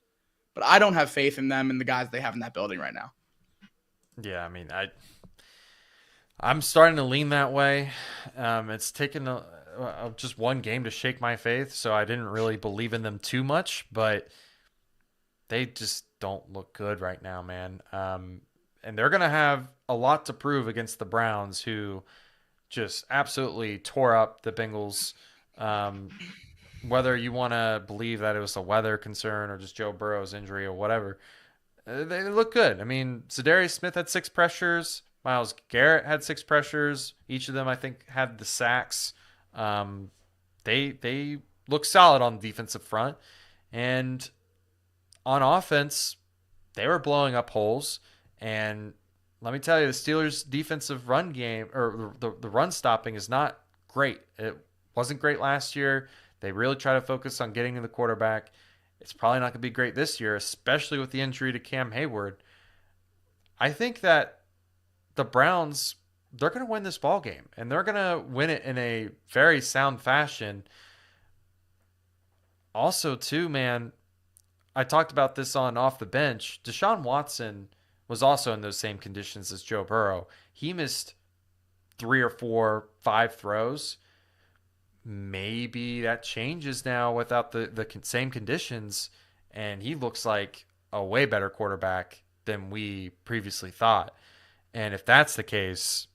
But I don't have faith in them and the guys they have in that building right now. Yeah, I mean, I'm starting to lean that way. It's taken just one game to shake my faith, so I didn't really believe in them too much, but they just don't look good right now, man. And they're going to have a lot to prove against the Browns, who just absolutely tore up the Bengals. Whether you want to believe that it was a weather concern or just Joe Burrow's injury or whatever, they look good. I mean, Zadarius Smith had 6 pressures. Myles Garrett had 6 pressures. Each of them, I think, had the sacks. They look solid on the defensive front. And on offense, they were blowing up holes. And let me tell you, the Steelers' defensive run game, or the run stopping, is not great. It wasn't great last year. They really try to focus on getting to the quarterback. It's probably not going to be great this year, especially with the injury to Cam Hayward. I think that the Browns, they're going to win this ball game, and they're going to win it in a very sound fashion. Also, too, man, I talked about this on Off the Bench. Deshaun Watson was also in those same conditions as Joe Burrow. He missed 3 or 4, 5 throws. Maybe that changes now without the same conditions, and he looks like a way better quarterback than we previously thought. And if that's the case,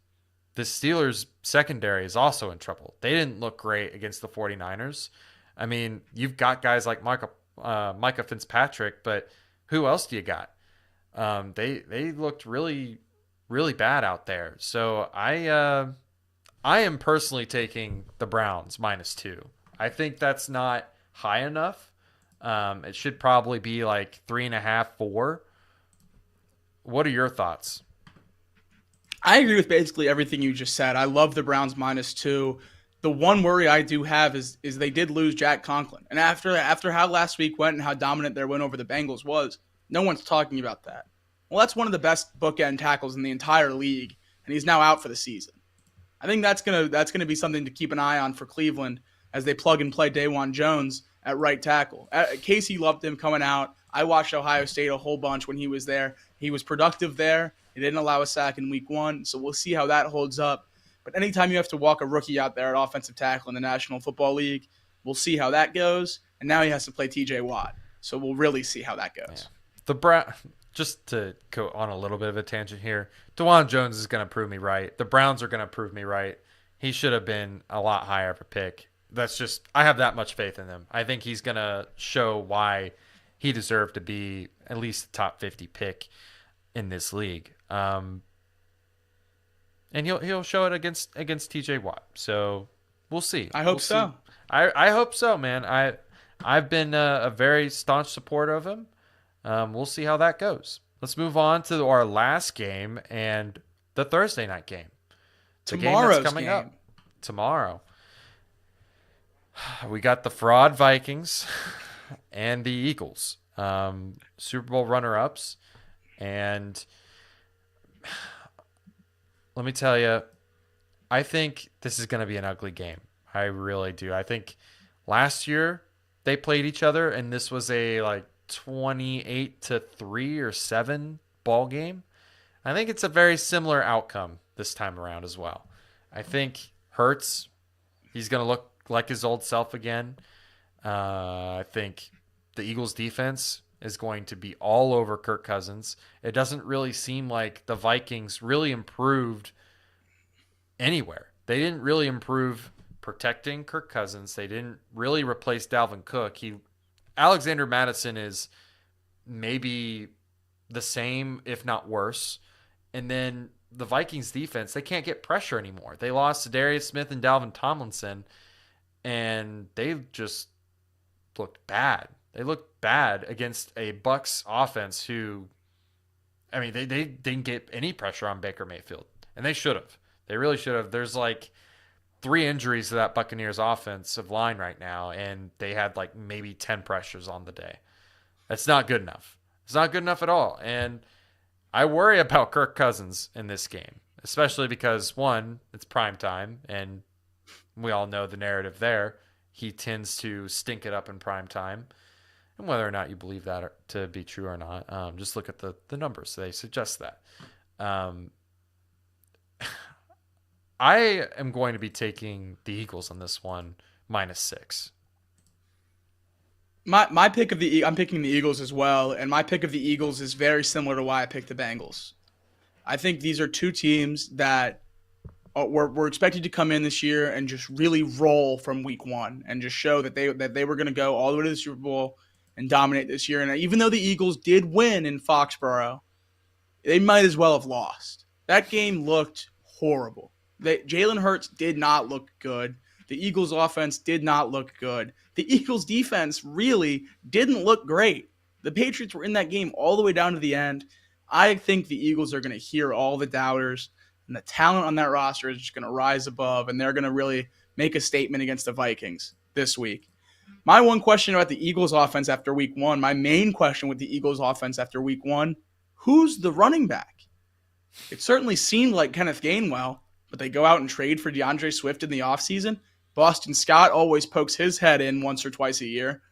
the Steelers' secondary is also in trouble. They didn't look great against the 49ers. I mean, you've got guys like Micah Fitzpatrick, but who else do you got? They looked really, really bad out there. So I am personally taking the Browns -2. I think that's not high enough. It should probably be like 3.5, 4. What are your thoughts? I agree with basically everything you just said. I love the Browns -2. The one worry I do have is they did lose Jack Conklin. And after how last week went and how dominant their win over the Bengals was, no one's talking about that. Well, that's one of the best bookend tackles in the entire league, and he's now out for the season. I think that's gonna be something to keep an eye on for Cleveland as they plug and play Dawan Jones at right tackle. Casey loved him coming out. I watched Ohio State a whole bunch when he was there. He was productive there. He didn't allow a sack in week 1, so we'll see how that holds up. But anytime you have to walk a rookie out there at offensive tackle in the National Football League, we'll see how that goes. And now he has to play TJ Watt, so we'll really see how that goes. Yeah. Just to go on a little bit of a tangent here, Dawan Jones is going to prove me right. The Browns are going to prove me right. He should have been a lot higher of a pick. I have that much faith in him. I think he's going to show why he deserved to be at least a top 50 pick in this league. And he'll show it against TJ Watt. So we'll see. I hope so. I hope so, man. I've been a very staunch supporter of him. We'll see how that goes. Let's move on to our last game and the Thursday night game. Tomorrow's game that's coming game. up tomorrow. We got the fraud Vikings and the Eagles, Super Bowl runner-ups. And let me tell you, I think this is going to be an ugly game. I really do. I think last year they played each other and this was a like 28-3 or 7 ball game, I think it's a very similar outcome this time around as well. I think Hurts, he's going to look like his old self again. I think the Eagles defense is going to be all over Kirk Cousins. It doesn't really seem like the Vikings really improved anywhere. They didn't really improve protecting Kirk Cousins. They didn't really replace Dalvin Cook. Alexander Mattison is maybe the same, if not worse. And then the Vikings defense, they can't get pressure anymore. They lost to Darius Smith and Dalvin Tomlinson, and they just looked bad. They looked bad against a Bucs offense who, I mean, they didn't get any pressure on Baker Mayfield, and they should have. They really should have. There's like 3 injuries to that Buccaneers offensive line right now, and they had like maybe 10 pressures on the day. That's not good enough. It's not good enough at all. And I worry about Kirk Cousins in this game, especially because, one, it's prime time, and we all know the narrative there. He tends to stink it up in prime time. And whether or not you believe that to be true or not, just look at the numbers. They suggest that. I am going to be taking the Eagles on this one, -6. My pick of I'm picking the Eagles as well, and my pick of the Eagles is very similar to why I picked the Bengals. I think these are two teams that were expected to come in this year and just really roll from week one and just show that they were going to go all the way to the Super Bowl and dominate this year. And even though the Eagles did win in Foxborough, they might as well have lost. That game looked horrible. Jalen Hurts did not look good. The Eagles' offense did not look good. The Eagles' defense really didn't look great. The Patriots were in that game all the way down to the end. I think the Eagles are going to hear all the doubters, and the talent on that roster is just going to rise above, and they're going to really make a statement against the Vikings this week. My one question about the Eagles' offense after week one, my main question with the Eagles' offense after week one, who's the running back? It certainly seemed like Kenneth Gainwell, but they go out and trade for DeAndre Swift in the offseason. Boston Scott always pokes his head in once or twice a year.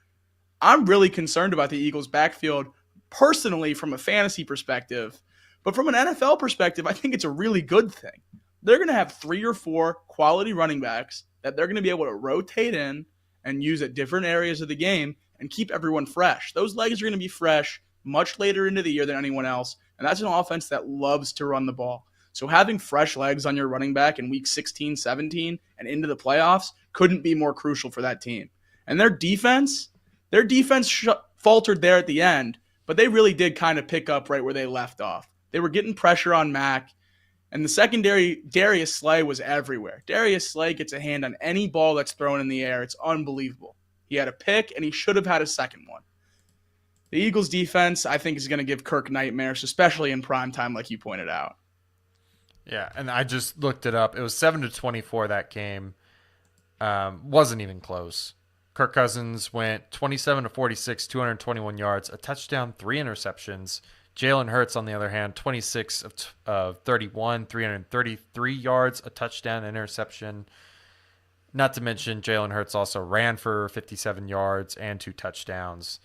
I'm really concerned about the Eagles' backfield personally from a fantasy perspective, but from an NFL perspective, I think it's a really good thing. They're going to have 3 or 4 quality running backs that they're going to be able to rotate in and use at different areas of the game and keep everyone fresh. Those legs are going to be fresh much later into the year than anyone else, and that's an offense that loves to run the ball. So having fresh legs on your running back in week 16, 17, and into the playoffs couldn't be more crucial for that team. And their defense faltered there at the end, but they really did kind of pick up right where they left off. They were getting pressure on Mac, and the secondary, Darius Slay was everywhere. Darius Slay gets a hand on any ball that's thrown in the air. It's unbelievable. He had a pick, and he should have had a second one. The Eagles' defense, I think, is going to give Kirk nightmares, especially in prime time, like you pointed out. Yeah, and I just looked it up. It was 7-24 that game. Wasn't even close. Kirk Cousins went 27-46, 221 yards, a touchdown, 3 interceptions. Jalen Hurts, on the other hand, 26 of 31, 333 yards, a touchdown, interception. Not to mention Jalen Hurts also ran for 57 yards and 2 touchdowns.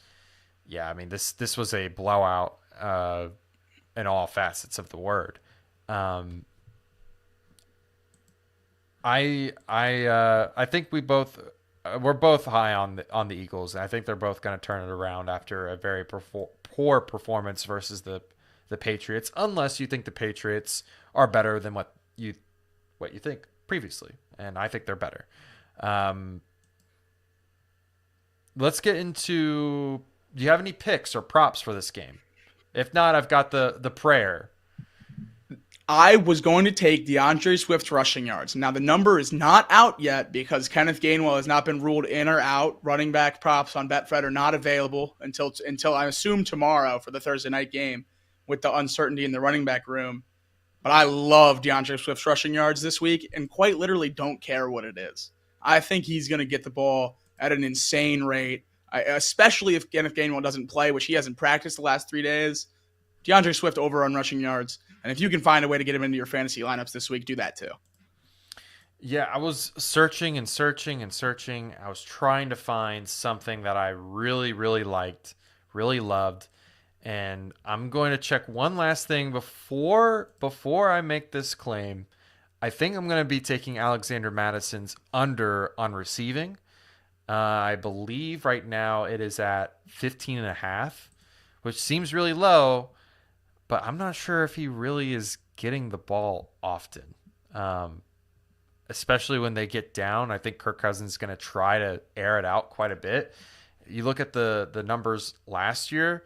Yeah, I mean, this was a blowout in all facets of the word. I think we're both high on the Eagles. I think they're both going to turn it around after a very poor performance versus the Patriots, unless you think the Patriots are better than what you think previously, and I think they're better. Let's get into. Do you have any picks or props for this game? If not, I've got the prayer. I was going to take DeAndre Swift's rushing yards. Now, the number is not out yet because Kenneth Gainwell has not been ruled in or out. Running back props on Betfred are not available until I assume tomorrow for the Thursday night game with the uncertainty in the running back room. But I love DeAndre Swift's rushing yards this week and quite literally don't care what it is. I think he's going to get the ball at an insane rate, especially if Kenneth Gainwell doesn't play, which he hasn't practiced the last 3 days. DeAndre Swift over on rushing yards. And if you can find a way to get him into your fantasy lineups this week, do that too. Yeah, I was searching and searching and searching. I was trying to find something that I really, really liked, really loved. And I'm going to check one last thing before I make this claim. I think I'm going to be taking Alexander Madison's under on receiving. I believe right now it is at 15 and a half, which seems really low, but I'm not sure if he really is getting the ball often. Especially when they get down. I think Kirk Cousins is going to try to air it out quite a bit. You look at the numbers last year,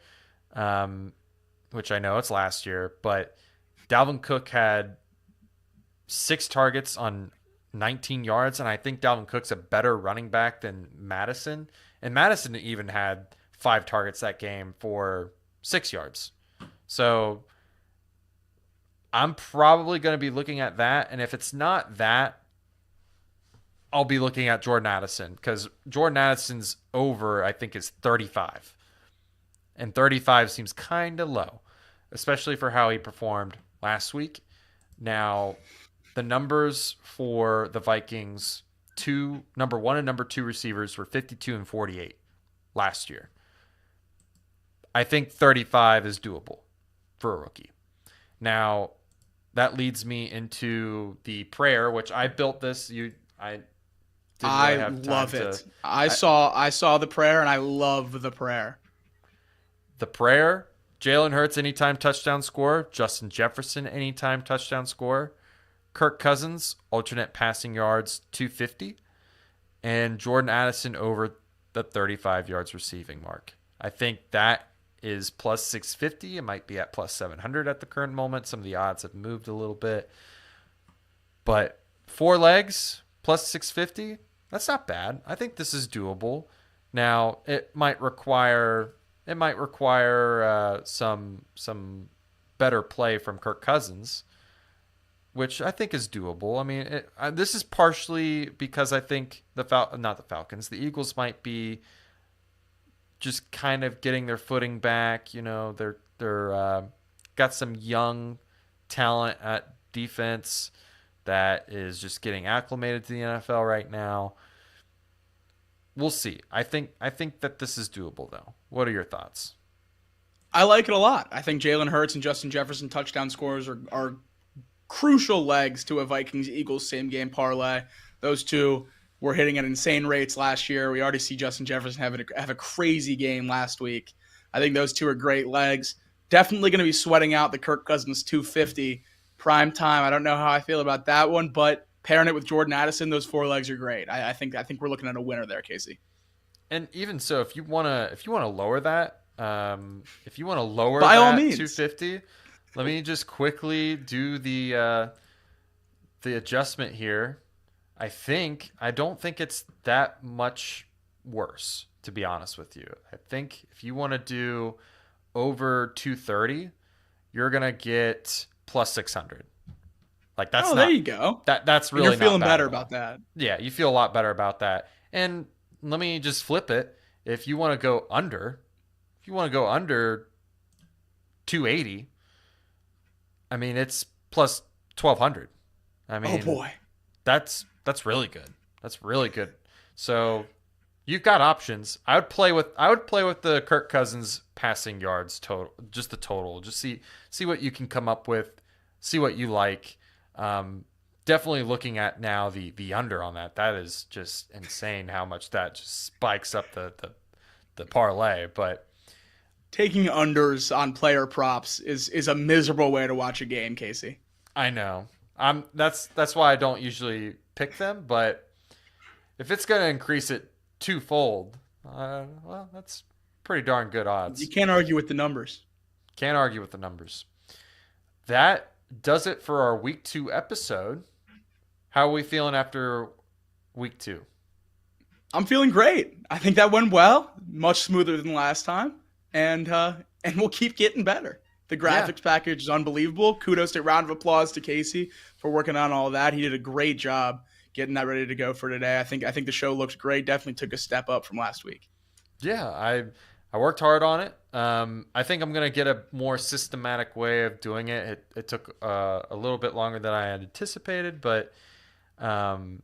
which I know it's last year, but Dalvin Cook had 6 targets on 19 yards, and I think Dalvin Cook's a better running back than Madison. And Madison even had 5 targets that game for 6 yards. So I'm probably going to be looking at that, and if it's not that, I'll be looking at Jordan Addison, because Jordan Addison's over, I think, is 35. And 35 seems kind of low, especially for how he performed last week. Now, the numbers for the Vikings, number 1 and number 2 receivers were 52 and 48 last year. I think 35 is doable for a rookie. Now, that leads me into the prayer, which I built this. I love it. I saw the prayer, and I love the prayer. The prayer, Jalen Hurts anytime touchdown score, Justin Jefferson anytime touchdown score, Kirk Cousins alternate passing yards 250, and Jordan Addison over the 35 yards receiving mark. I think that is plus 650. It might be at plus 700 at the current moment. Some of the odds have moved a little bit, but 4 legs plus 650. That's not bad. I think this is doable. Now, it might require some better play from Kirk Cousins, which I think is doable. I mean, this is partially because I think the Eagles might be just kind of getting their footing back. You know, they're got some young talent at defense that is just getting acclimated to the NFL right now. We'll see. I think that this is doable, though. What are your thoughts? I like it a lot. I think Jalen Hurts and Justin Jefferson touchdown scores are crucial legs to a Vikings Eagles same game parlay. Those two were hitting at insane rates last year. We already see Justin Jefferson have a crazy game last week. I think those two are great legs. Definitely going to be sweating out the Kirk Cousins 250 prime time. I don't know how I feel about that one, but pairing it with Jordan Addison, those 4 legs are great. I think we're looking at a winner there, Casey. And even so, if you wanna lower that, if you want to lower by that all means 250, let me just quickly do the adjustment here. I don't think it's that much worse, to be honest with you. I think if you want to do over 230, you're gonna get plus 600. Like that's there you go. That's really and you're feeling not bad better at all. about that. Yeah, you feel a lot better about that. And let me just flip it. If you want to go under 280, I mean it's plus 1200. I mean, oh boy, that's really good. That's really good. So you've got options. I would play with the Kirk Cousins passing yards total, just the total. Just see what you can come up with. See what you like. Definitely looking at now the under on that. That is just insane how much that just spikes up the parlay. But taking unders on player props is a miserable way to watch a game, Casey. I know. That's why I don't usually pick them. But if it's going to increase it twofold, well, that's pretty darn good odds. You can't argue with the numbers. Can't argue with the numbers. That does it for our week 2 episode. How are we feeling after week 2? I'm feeling great. I think that went well, much smoother than last time, and we'll keep getting better. The graphics package is unbelievable. Kudos to round of applause to Casey for working on all that. He did a great job getting that ready to go for today. I think the show looks great. Definitely took a step up from last week. Yeah, I worked hard on it. I think I'm going to get a more systematic way of doing it. It took a little bit longer than I had anticipated, but Um,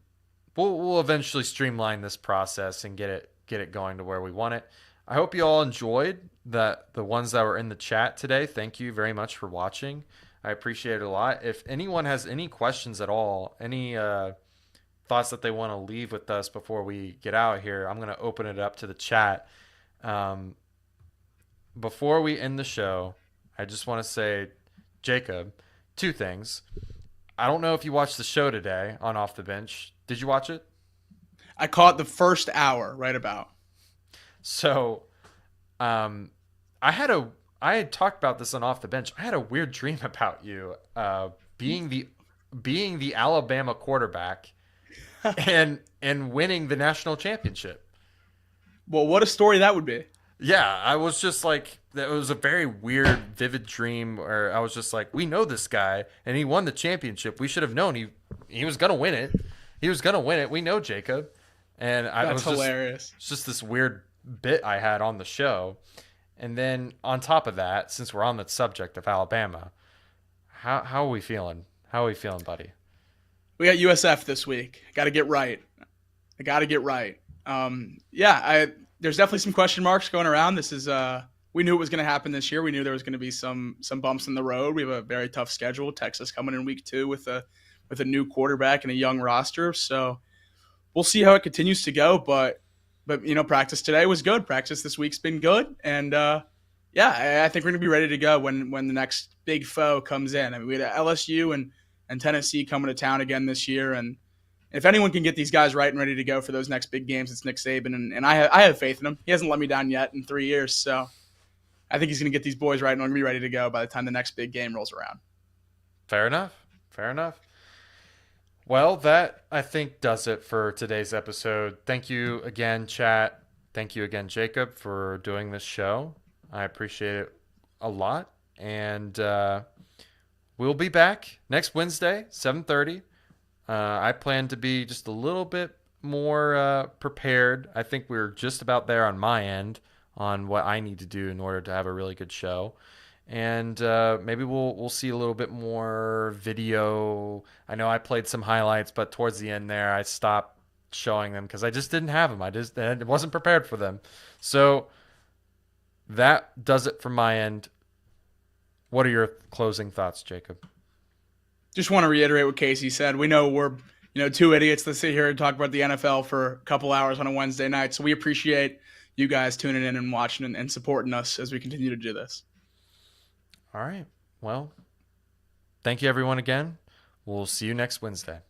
we'll eventually streamline this process and get it going to where we want it. I hope you all enjoyed that. The ones that were in the chat today, thank you very much for watching. I appreciate it a lot. If anyone has any questions at all, any thoughts that they want to leave with us before we get out here, I'm going to open it up to the chat. Before we end the show, I just want to say, Jacob, two things. I don't know if you watched the show today on Off the Bench. Did you watch it? I caught the first hour right about. So, I had talked about this on Off the Bench. I had a weird dream about you, being the Alabama quarterback and winning the national championship. Well, what a story that would be. Yeah, I was just like, that was a very weird, vivid dream where I was just like, we know this guy and he won the championship. We should have known he was gonna win it. He was gonna win it. We know Jacob, and That's hilarious. It's just this weird bit I had on the show. And then on top of that, since we're on the subject of Alabama, how are we feeling? How are we feeling, buddy? We got USF this week. Got to get right. I got to get right. There's definitely some question marks going around. This is we knew it was going to happen this year. We knew there was going to be some bumps in the road. We have a very tough schedule. Texas coming in week 2 with a new quarterback and a young roster. So we'll see how it continues to go. But practice today was good. Practice this week's been good. And I think we're going to be ready to go when the next big foe comes in. I mean, we had LSU and Tennessee coming to town again this year. And if anyone can get these guys right and ready to go for those next big games, it's Nick Saban. And I have faith in him. He hasn't let me down yet in 3 years. So I think he's going to get these boys right and we're going to be ready to go by the time the next big game rolls around. Fair enough. Well, that, I think, does it for today's episode. Thank you again, chat. Thank you again, Jacob, for doing this show. I appreciate it a lot. And we'll be back next Wednesday, 7:30. I plan to be just a little bit more prepared. I think we're just about there on my end on what I need to do in order to have a really good show. And maybe we'll see a little bit more video. I know I played some highlights, but towards the end there, I stopped showing them because I just didn't have them. I wasn't prepared for them. So that does it from my end. What are your closing thoughts, Jacob? Just want to reiterate what Casey said. We know we're two idiots that sit here and talk about the NFL for a couple hours on a Wednesday night. So we appreciate you guys tuning in and watching and supporting us as we continue to do this. All right. Well, thank you everyone again. We'll see you next Wednesday.